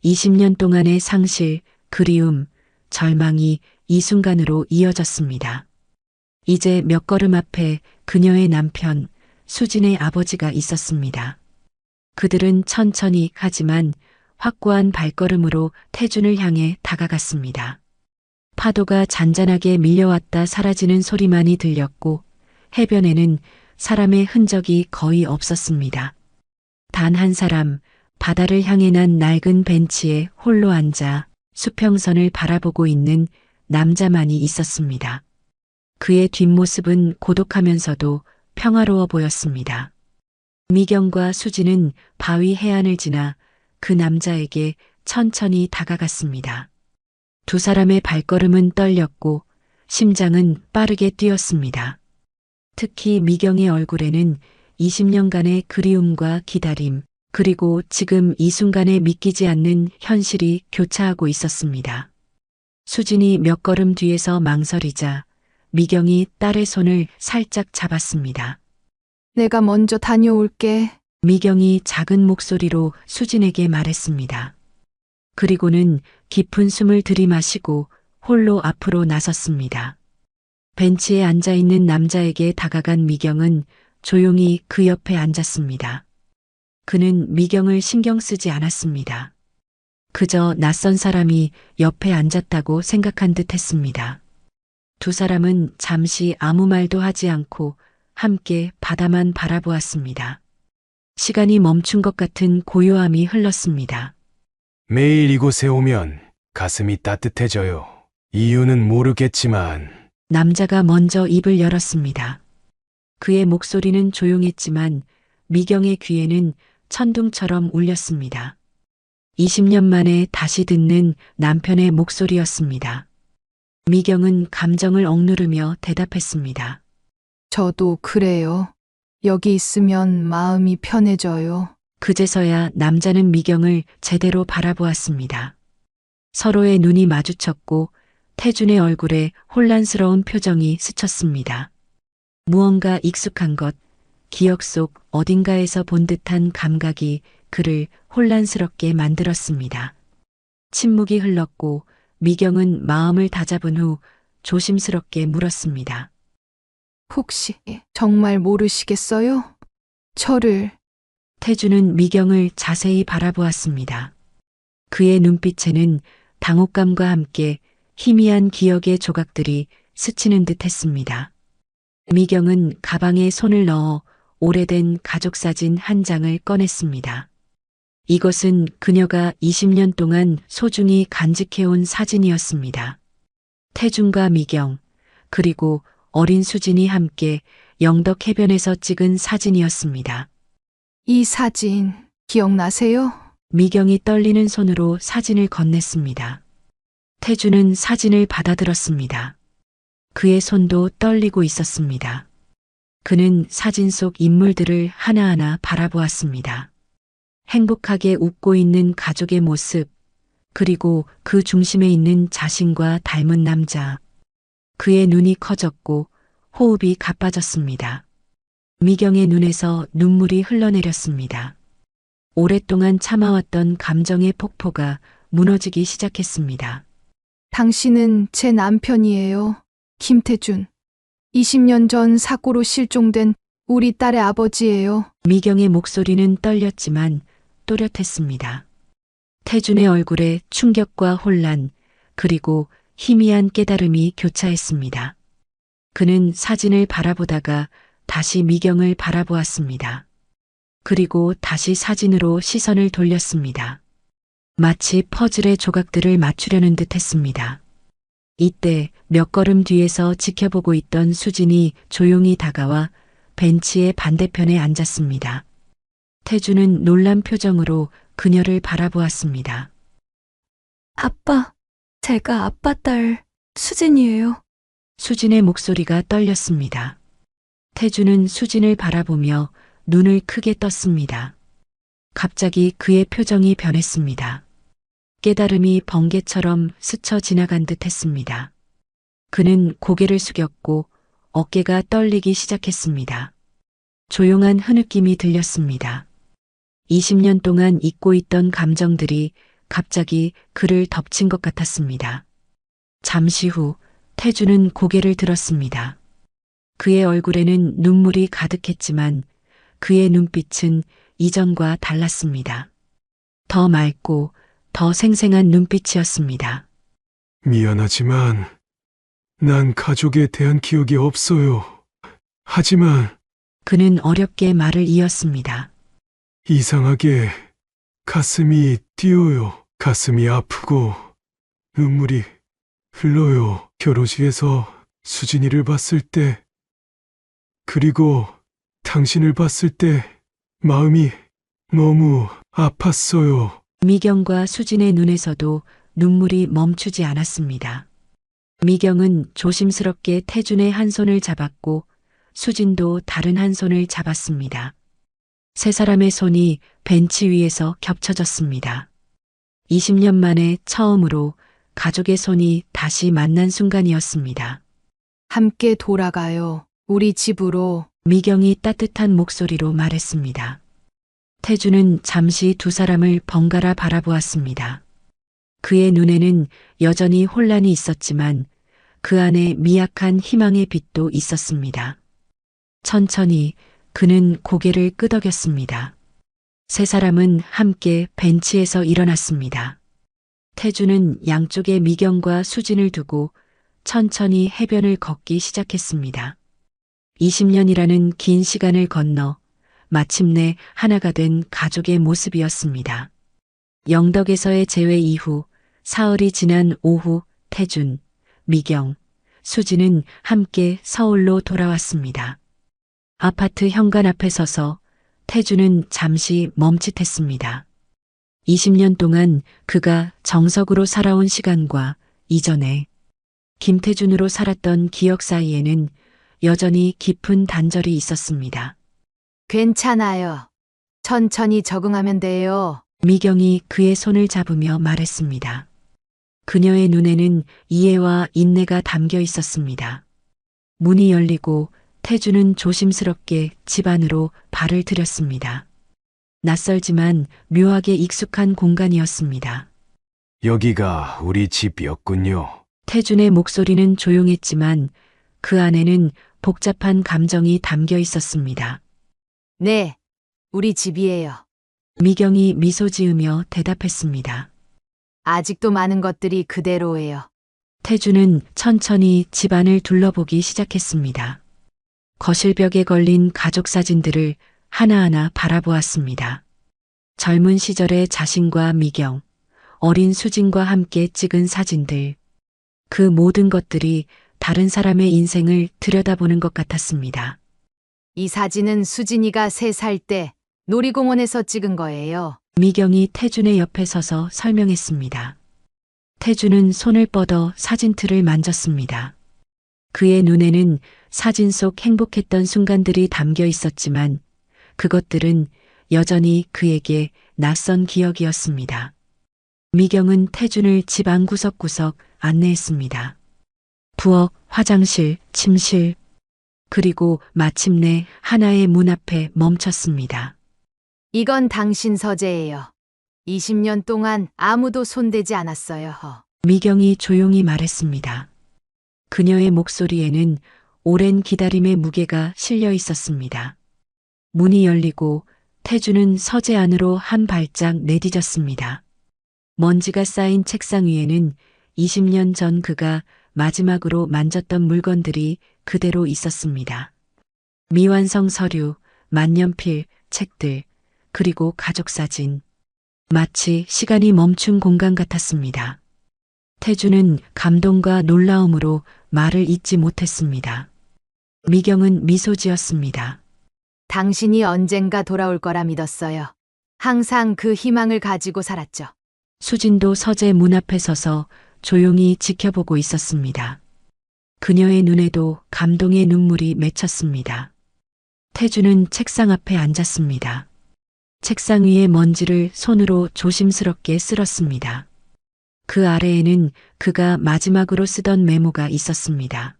Speaker 1: 20년 동안의 상실, 그리움, 절망이 이 순간으로 이어졌습니다. 이제 몇 걸음 앞에 그녀의 남편, 수진의 아버지가 있었습니다. 그들은 천천히 하지만 확고한 발걸음으로 태준을 향해 다가갔습니다. 파도가 잔잔하게 밀려왔다 사라지는 소리만이 들렸고 해변에는 사람의 흔적이 거의 없었습니다. 단 한 사람, 바다를 향해 난 낡은 벤치에 홀로 앉아 수평선을 바라보고 있는 남자만이 있었습니다. 그의 뒷모습은 고독하면서도 평화로워 보였습니다. 미경과 수진은 바위 해안을 지나 그 남자에게 천천히 다가갔습니다. 두 사람의 발걸음은 떨렸고 심장은 빠르게 뛰었습니다. 특히 미경의 얼굴에는 20년간의 그리움과 기다림, 그리고 지금 이 순간에 믿기지 않는 현실이 교차하고 있었습니다. 수진이 몇 걸음 뒤에서 망설이자 미경이 딸의 손을 살짝 잡았습니다.
Speaker 2: 내가 먼저 다녀올게.
Speaker 1: 미경이 작은 목소리로 수진에게 말했습니다. 그리고는 깊은 숨을 들이마시고 홀로 앞으로 나섰습니다. 벤치에 앉아있는 남자에게 다가간 미경은 조용히 그 옆에 앉았습니다. 그는 미경을 신경 쓰지 않았습니다. 그저 낯선 사람이 옆에 앉았다고 생각한 듯 했습니다. 두 사람은 잠시 아무 말도 하지 않고 함께 바다만 바라보았습니다. 시간이 멈춘 것 같은 고요함이 흘렀습니다.
Speaker 12: 매일 이곳에 오면 가슴이 따뜻해져요. 이유는 모르겠지만
Speaker 1: 남자가 먼저 입을 열었습니다. 그의 목소리는 조용했지만 미경의 귀에는 천둥처럼 울렸습니다. 20년 만에 다시 듣는 남편의 목소리였습니다. 미경은 감정을 억누르며 대답했습니다.
Speaker 2: 저도 그래요. 여기 있으면 마음이 편해져요.
Speaker 1: 그제서야 남자는 미경을 제대로 바라보았습니다. 서로의 눈이 마주쳤고 태준의 얼굴에 혼란스러운 표정이 스쳤습니다. 무언가 익숙한 것, 기억 속 어딘가에서 본 듯한 감각이 그를 혼란스럽게 만들었습니다. 침묵이 흘렀고 미경은 마음을 다잡은 후 조심스럽게 물었습니다.
Speaker 2: 혹시 정말 모르시겠어요? 저를.
Speaker 1: 태주는 미경을 자세히 바라보았습니다. 그의 눈빛에는 당혹감과 함께 희미한 기억의 조각들이 스치는 듯 했습니다. 미경은 가방에 손을 넣어 오래된 가족사진 한 장을 꺼냈습니다. 이것은 그녀가 20년 동안 소중히 간직해온 사진이었습니다. 태준과 미경, 그리고 어린 수진이 함께 영덕 해변에서 찍은 사진이었습니다.
Speaker 2: 이 사진 기억나세요?
Speaker 1: 미경이 떨리는 손으로 사진을 건넸습니다. 태주는 사진을 받아들었습니다. 그의 손도 떨리고 있었습니다. 그는 사진 속 인물들을 하나하나 바라보았습니다. 행복하게 웃고 있는 가족의 모습, 그리고 그 중심에 있는 자신과 닮은 남자. 그의 눈이 커졌고 호흡이 가빠졌습니다. 미경의 눈에서 눈물이 흘러내렸습니다. 오랫동안 참아왔던 감정의 폭포가 무너지기 시작했습니다.
Speaker 2: 당신은 제 남편이에요. 김태준. 20년 전 사고로 실종된 우리 딸의 아버지예요.
Speaker 1: 미경의 목소리는 떨렸지만 또렷했습니다. 태준의 얼굴에 충격과 혼란, 그리고 희미한 깨달음이 교차했습니다. 그는 사진을 바라보다가 다시 미경을 바라보았습니다. 그리고 다시 사진으로 시선을 돌렸습니다. 마치 퍼즐의 조각들을 맞추려는 듯 했습니다. 이때 몇 걸음 뒤에서 지켜보고 있던 수진이 조용히 다가와 벤치의 반대편에 앉았습니다. 태주는 놀란 표정으로 그녀를 바라보았습니다.
Speaker 11: 아빠, 제가 아빠 딸 수진이에요.
Speaker 1: 수진의 목소리가 떨렸습니다. 태주는 수진을 바라보며 눈을 크게 떴습니다. 갑자기 그의 표정이 변했습니다. 깨달음이 번개처럼 스쳐 지나간 듯 했습니다. 그는 고개를 숙였고 어깨가 떨리기 시작했습니다. 조용한 흐느낌이 들렸습니다. 20년 동안 잊고 있던 감정들이 갑자기 그를 덮친 것 같았습니다. 잠시 후 태주는 고개를 들었습니다. 그의 얼굴에는 눈물이 가득했지만 그의 눈빛은 이전과 달랐습니다. 더 맑고 더 생생한 눈빛이었습니다.
Speaker 12: 미안하지만 난 가족에 대한 기억이 없어요. 하지만
Speaker 1: 그는 어렵게 말을 이었습니다.
Speaker 12: 이상하게 가슴이 뛰어요. 가슴이 아프고 눈물이 흘러요. 결혼식에서 수진이를 봤을 때, 그리고 당신을 봤을 때 마음이 너무 아팠어요.
Speaker 1: 미경과 수진의 눈에서도 눈물이 멈추지 않았습니다. 미경은 조심스럽게 태준의 한 손을 잡았고 수진도 다른 한 손을 잡았습니다. 세 사람의 손이 벤치 위에서 겹쳐졌습니다. 20년 만에 처음으로 가족의 손이 다시 만난 순간이었습니다.
Speaker 2: 함께 돌아가요. 우리 집으로.
Speaker 1: 미경이 따뜻한 목소리로 말했습니다. 태주는 잠시 두 사람을 번갈아 바라보았습니다. 그의 눈에는 여전히 혼란이 있었지만 그 안에 미약한 희망의 빛도 있었습니다. 천천히 그는 고개를 끄덕였습니다. 세 사람은 함께 벤치에서 일어났습니다. 태주는 양쪽에 미경과 수진을 두고 천천히 해변을 걷기 시작했습니다. 20년이라는 긴 시간을 건너 마침내 하나가 된 가족의 모습이었습니다. 영덕에서의 재회 이후 사흘이 지난 오후 태준, 미경, 수진은 함께 서울로 돌아왔습니다. 아파트 현관 앞에 서서 태준은 잠시 멈칫했습니다. 20년 동안 그가 정석으로 살아온 시간과 이전에 김태준으로 살았던 기억 사이에는 여전히 깊은 단절이 있었습니다.
Speaker 2: 괜찮아요. 천천히 적응하면 돼요.
Speaker 1: 미경이 그의 손을 잡으며 말했습니다. 그녀의 눈에는 이해와 인내가 담겨 있었습니다. 문이 열리고 태주는 조심스럽게 집 안으로 발을 들였습니다. 낯설지만 묘하게 익숙한 공간이었습니다.
Speaker 12: 여기가 우리 집이었군요.
Speaker 1: 태준의 목소리는 조용했지만 그 안에는 복잡한 감정이 담겨 있었습니다.
Speaker 2: 네, 우리 집이에요.
Speaker 1: 미경이 미소 지으며 대답했습니다.
Speaker 2: 아직도 많은 것들이 그대로예요.
Speaker 1: 태주는 천천히 집안을 둘러보기 시작했습니다. 거실벽에 걸린 가족 사진들을 하나하나 바라보았습니다. 젊은 시절의 자신과 미경, 어린 수진과 함께 찍은 사진들. 그 모든 것들이 다른 사람의 인생을 들여다보는 것 같았습니다.
Speaker 2: 이 사진은 수진이가 3살 때 놀이공원에서 찍은 거예요.
Speaker 1: 미경이 태준의 옆에 서서 설명했습니다. 태준은 손을 뻗어 사진틀을 만졌습니다. 그의 눈에는 사진 속 행복했던 순간들이 담겨 있었지만 그것들은 여전히 그에게 낯선 기억이었습니다. 미경은 태준을 집 안 구석구석 안내했습니다. 부엌, 화장실, 침실, 그리고 마침내 하나의 문 앞에 멈췄습니다.
Speaker 2: 이건 당신 서재예요. 20년 동안 아무도 손대지 않았어요.
Speaker 1: 미경이 조용히 말했습니다. 그녀의 목소리에는 오랜 기다림의 무게가 실려 있었습니다. 문이 열리고 태주는 서재 안으로 한 발짝 내디뎠습니다. 먼지가 쌓인 책상 위에는 20년 전 그가 마지막으로 만졌던 물건들이 그대로 있었습니다. 미완성 서류, 만년필, 책들, 그리고 가족 사진. 마치 시간이 멈춘 공간 같았습니다. 태주는 감동과 놀라움으로 말을 잇지 못했습니다. 미경은 미소 지었습니다.
Speaker 2: 당신이 언젠가 돌아올 거라 믿었어요. 항상 그 희망을 가지고 살았죠.
Speaker 1: 수진도 서재 문 앞에 서서 조용히 지켜보고 있었습니다. 그녀의 눈에도 감동의 눈물이 맺혔습니다. 태주는 책상 앞에 앉았습니다. 책상 위의 먼지를 손으로 조심스럽게 쓸었습니다. 그 아래에는 그가 마지막으로 쓰던 메모가 있었습니다.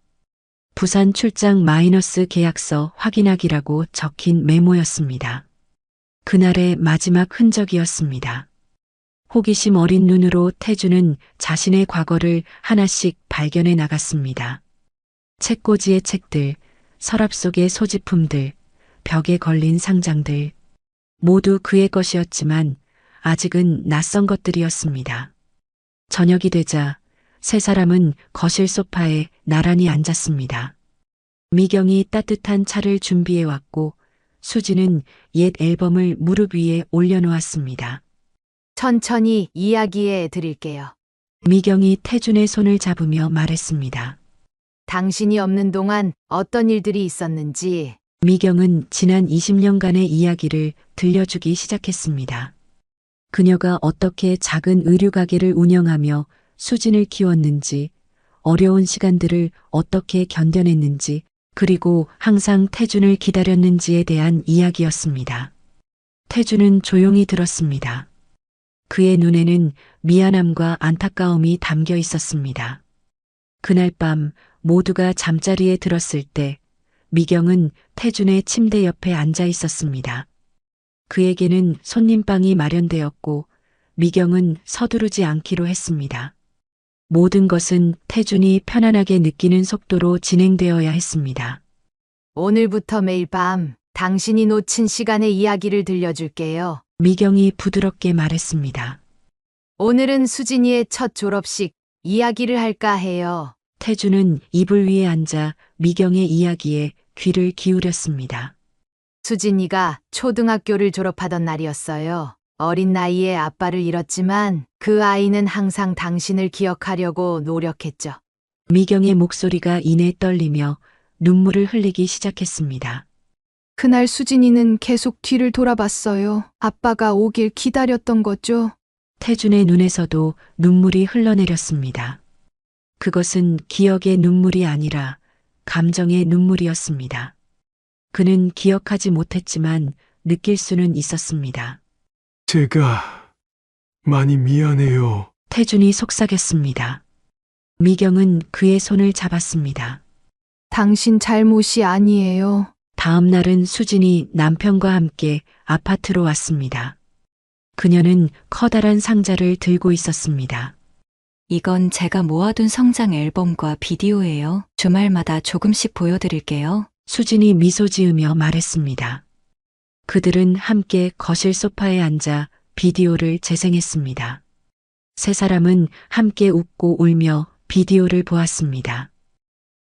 Speaker 1: 부산 출장 마이너스 계약서 확인하기라고 적힌 메모였습니다. 그날의 마지막 흔적이었습니다. 호기심 어린 눈으로 태주는 자신의 과거를 하나씩 발견해 나갔습니다. 책꽂이의 책들, 서랍 속의 소지품들, 벽에 걸린 상장들, 모두 그의 것이었지만 아직은 낯선 것들이었습니다. 저녁이 되자 세 사람은 거실 소파에 나란히 앉았습니다. 미경이 따뜻한 차를 준비해 왔고 수지는 옛 앨범을 무릎 위에 올려놓았습니다.
Speaker 2: 천천히 이야기해 드릴게요.
Speaker 1: 미경이 태준의 손을 잡으며 말했습니다.
Speaker 2: 당신이 없는 동안 어떤 일들이 있었는지.
Speaker 1: 미경은 지난 20년간의 이야기를 들려주기 시작했습니다. 그녀가 어떻게 작은 의류 가게를 운영하며 수진을 키웠는지, 어려운 시간들을 어떻게 견뎌냈는지, 그리고 항상 태준을 기다렸는지에 대한 이야기였습니다. 태준은 조용히 들었습니다. 그의 눈에는 미안함과 안타까움이 담겨 있었습니다. 그날 밤 모두가 잠자리에 들었을 때 미경은 태준의 침대 옆에 앉아 있었습니다. 그에게는 손님방이 마련되었고 미경은 서두르지 않기로 했습니다. 모든 것은 태준이 편안하게 느끼는 속도로 진행되어야 했습니다.
Speaker 2: 오늘부터 매일 밤 당신이 놓친 시간의 이야기를 들려줄게요.
Speaker 1: 미경이 부드럽게 말했습니다.
Speaker 2: 오늘은 수진이의 첫 졸업식 이야기를 할까 해요.
Speaker 1: 태준은 이불 위에 앉아 미경의 이야기에 귀를 기울였습니다.
Speaker 2: 수진이가 초등학교를 졸업하던 날이었어요. 어린 나이에 아빠를 잃었지만 그 아이는 항상 당신을 기억하려고 노력했죠.
Speaker 1: 미경의 목소리가 이내 떨리며 눈물을 흘리기 시작했습니다.
Speaker 11: 그날 수진이는 계속 뒤를 돌아봤어요. 아빠가 오길 기다렸던 거죠.
Speaker 1: 태준의 눈에서도 눈물이 흘러내렸습니다. 그것은 기억의 눈물이 아니라 감정의 눈물이었습니다. 그는 기억하지 못했지만 느낄 수는 있었습니다.
Speaker 12: 제가 많이 미안해요.
Speaker 1: 태준이 속삭였습니다. 미경은 그의 손을 잡았습니다.
Speaker 2: 당신 잘못이 아니에요.
Speaker 1: 다음 날은 수진이 남편과 함께 아파트로 왔습니다. 그녀는 커다란 상자를 들고 있었습니다.
Speaker 4: 이건 제가 모아둔 성장 앨범과 비디오예요. 주말마다 조금씩 보여드릴게요.
Speaker 1: 수진이 미소 지으며 말했습니다. 그들은 함께 거실 소파에 앉아 비디오를 재생했습니다. 세 사람은 함께 웃고 울며 비디오를 보았습니다.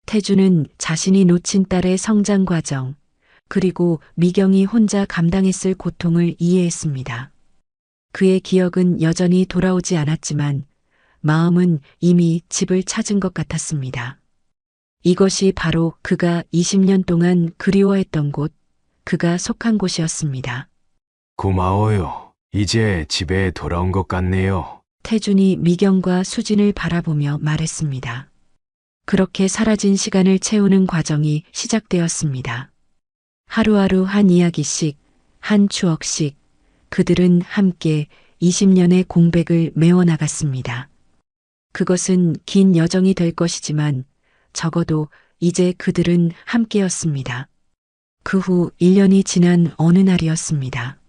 Speaker 1: 태주는 자신이 놓친 딸의 성장 과정, 그리고 미경이 혼자 감당했을 고통을 이해했습니다. 그의 기억은 여전히 돌아오지 않았지만 마음은 이미 집을 찾은 것 같았습니다. 이것이 바로 그가 20년 동안 그리워했던 곳, 그가 속한 곳이었습니다.
Speaker 12: 고마워요. 이제 집에 돌아온 것 같네요.
Speaker 1: 태준이 미경과 수진을 바라보며 말했습니다. 그렇게 사라진 시간을 채우는 과정이 시작되었습니다. 하루하루 한 이야기씩, 한 추억씩 그들은 함께 20년의 공백을 메워나갔습니다. 그것은 긴 여정이 될 것이지만 적어도 이제 그들은 함께였습니다. 그 후 1년이 지난 어느 날이었습니다.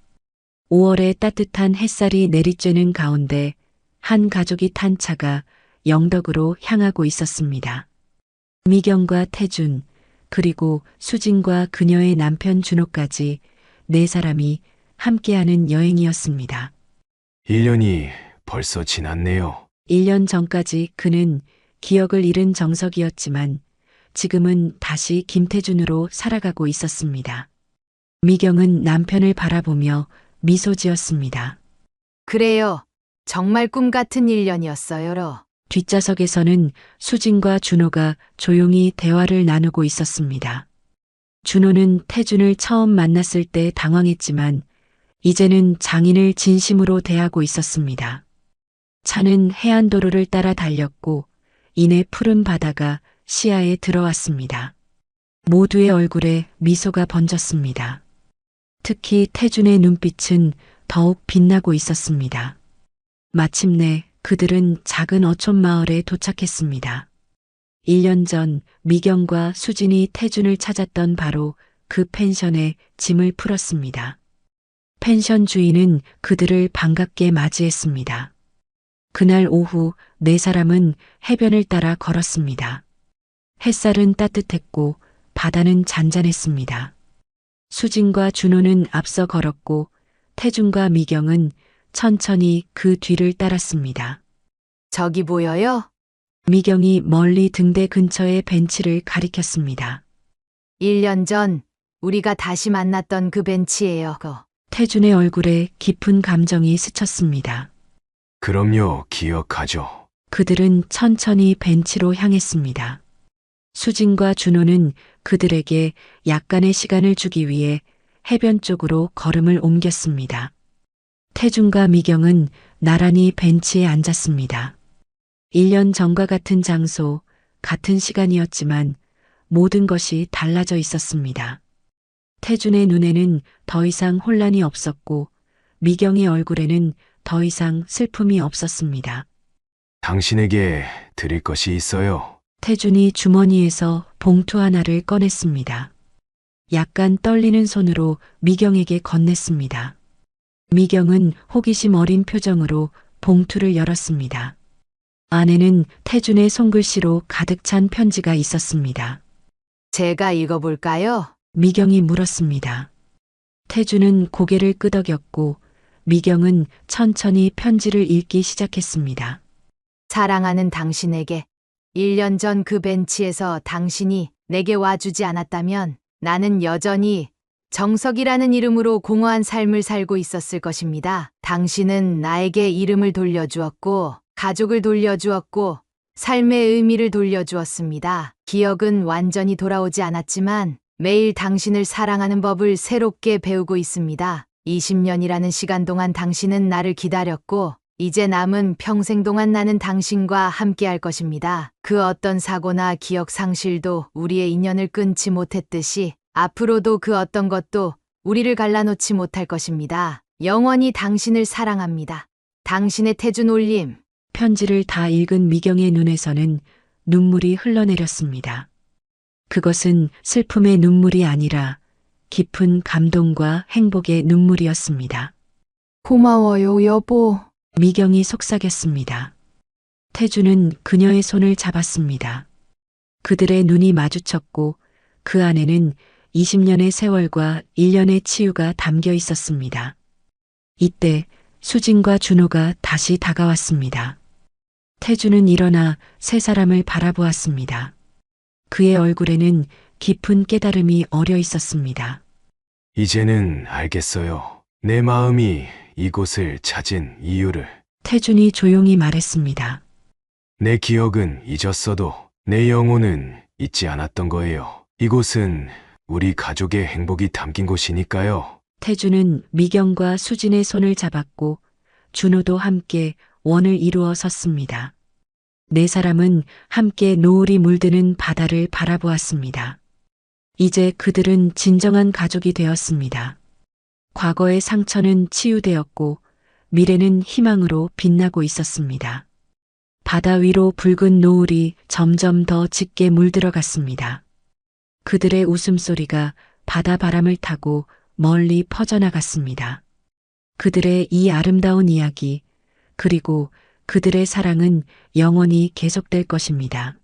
Speaker 1: 5월의 따뜻한 햇살이 내리쬐는 가운데 한 가족이 탄 차가 영덕으로 향하고 있었습니다. 미경과 태준, 그리고 수진과 그녀의 남편 준호까지 네 사람이 함께하는 여행이었습니다.
Speaker 12: 1년이 벌써 지났네요.
Speaker 1: 1년 전까지 그는 기억을 잃은 정석이었지만 지금은 다시 김태준으로 살아가고 있었습니다. 미경은 남편을 바라보며 미소 지었습니다.
Speaker 2: 그래요. 정말 꿈 같은 1년이었어요.
Speaker 1: 뒷좌석에서는 수진과 준호가 조용히 대화를 나누고 있었습니다. 준호는 태준을 처음 만났을 때 당황했지만 이제는 장인을 진심으로 대하고 있었습니다. 차는 해안도로를 따라 달렸고 이내 푸른 바다가 시야에 들어왔습니다. 모두의 얼굴에 미소가 번졌습니다. 특히 태준의 눈빛은 더욱 빛나고 있었습니다. 마침내 그들은 작은 어촌 마을에 도착했습니다. 1년 전 미경과 수진이 태준을 찾았던 바로 그 펜션에 짐을 풀었습니다. 펜션 주인은 그들을 반갑게 맞이했습니다. 그날 오후 네 사람은 해변을 따라 걸었습니다. 햇살은 따뜻했고 바다는 잔잔했습니다. 수진과 준호는 앞서 걸었고 태준과 미경은 천천히 그 뒤를 따랐습니다.
Speaker 2: 저기 보여요?
Speaker 1: 미경이 멀리 등대 근처의 벤치를 가리켰습니다.
Speaker 2: 1년 전 우리가 다시 만났던 그 벤치예요.
Speaker 1: 태준의 얼굴에 깊은 감정이 스쳤습니다.
Speaker 12: 그럼요, 기억하죠.
Speaker 1: 그들은 천천히 벤치로 향했습니다. 수진과 준호는 그들에게 약간의 시간을 주기 위해 해변 쪽으로 걸음을 옮겼습니다. 태준과 미경은 나란히 벤치에 앉았습니다. 1년 전과 같은 장소, 같은 시간이었지만 모든 것이 달라져 있었습니다. 태준의 눈에는 더 이상 혼란이 없었고 미경의 얼굴에는 더 이상 슬픔이 없었습니다.
Speaker 12: 당신에게 드릴 것이 있어요.
Speaker 1: 태준이 주머니에서 봉투 하나를 꺼냈습니다. 약간 떨리는 손으로 미경에게 건넸습니다. 미경은 호기심 어린 표정으로 봉투를 열었습니다. 안에는 태준의 손글씨로 가득 찬 편지가 있었습니다.
Speaker 2: 제가 읽어볼까요?
Speaker 1: 미경이 물었습니다. 태준은 고개를 끄덕였고 미경은 천천히 편지를 읽기 시작했습니다.
Speaker 2: 사랑하는 당신에게 1년 전 그 벤치에서 당신이 내게 와주지 않았다면 나는 여전히 정석이라는 이름으로 공허한 삶을 살고 있었을 것입니다. 당신은 나에게 이름을 돌려주었고 가족을 돌려주었고 삶의 의미를 돌려주었습니다. 기억은 완전히 돌아오지 않았지만 매일 당신을 사랑하는 법을 새롭게 배우고 있습니다. 20년이라는 시간 동안 당신은 나를 기다렸고 이제 남은 평생 동안 나는 당신과 함께할 것입니다. 그 어떤 사고나 기억 상실도 우리의 인연을 끊지 못했듯이 앞으로도 그 어떤 것도 우리를 갈라놓지 못할 것입니다. 영원히 당신을 사랑합니다. 당신의 태준 올림.
Speaker 1: 편지를 다 읽은 미경의 눈에서는 눈물이 흘러내렸습니다. 그것은 슬픔의 눈물이 아니라 깊은 감동과 행복의 눈물이었습니다.
Speaker 2: 고마워요, 여보.
Speaker 1: 미경이 속삭였습니다. 태주는 그녀의 손을 잡았습니다. 그들의 눈이 마주쳤고 그 안에는 20년의 세월과 1년의 치유가 담겨 있었습니다. 이때 수진과 준호가 다시 다가왔습니다. 태주는 일어나 세 사람을 바라보았습니다. 그의 얼굴에는 깊은 깨달음이 어려 있었습니다.
Speaker 12: 이제는 알겠어요. 내 마음이 이곳을 찾은 이유를.
Speaker 1: 태준이 조용히 말했습니다.
Speaker 12: 내 기억은 잊었어도 내 영혼은 잊지 않았던 거예요. 이곳은 우리 가족의 행복이 담긴 곳이니까요.
Speaker 1: 태주는 미경과 수진의 손을 잡았고 준호도 함께 원을 이루어 섰습니다. 네 사람은 함께 노을이 물드는 바다를 바라보았습니다. 이제 그들은 진정한 가족이 되었습니다. 과거의 상처는 치유되었고 미래는 희망으로 빛나고 있었습니다. 바다 위로 붉은 노을이 점점 더 짙게 물들어갔습니다. 그들의 웃음소리가 바다 바람을 타고 멀리 퍼져나갔습니다. 그들의 이 아름다운 이야기, 그리고 그들의 사랑은 영원히 계속될 것입니다.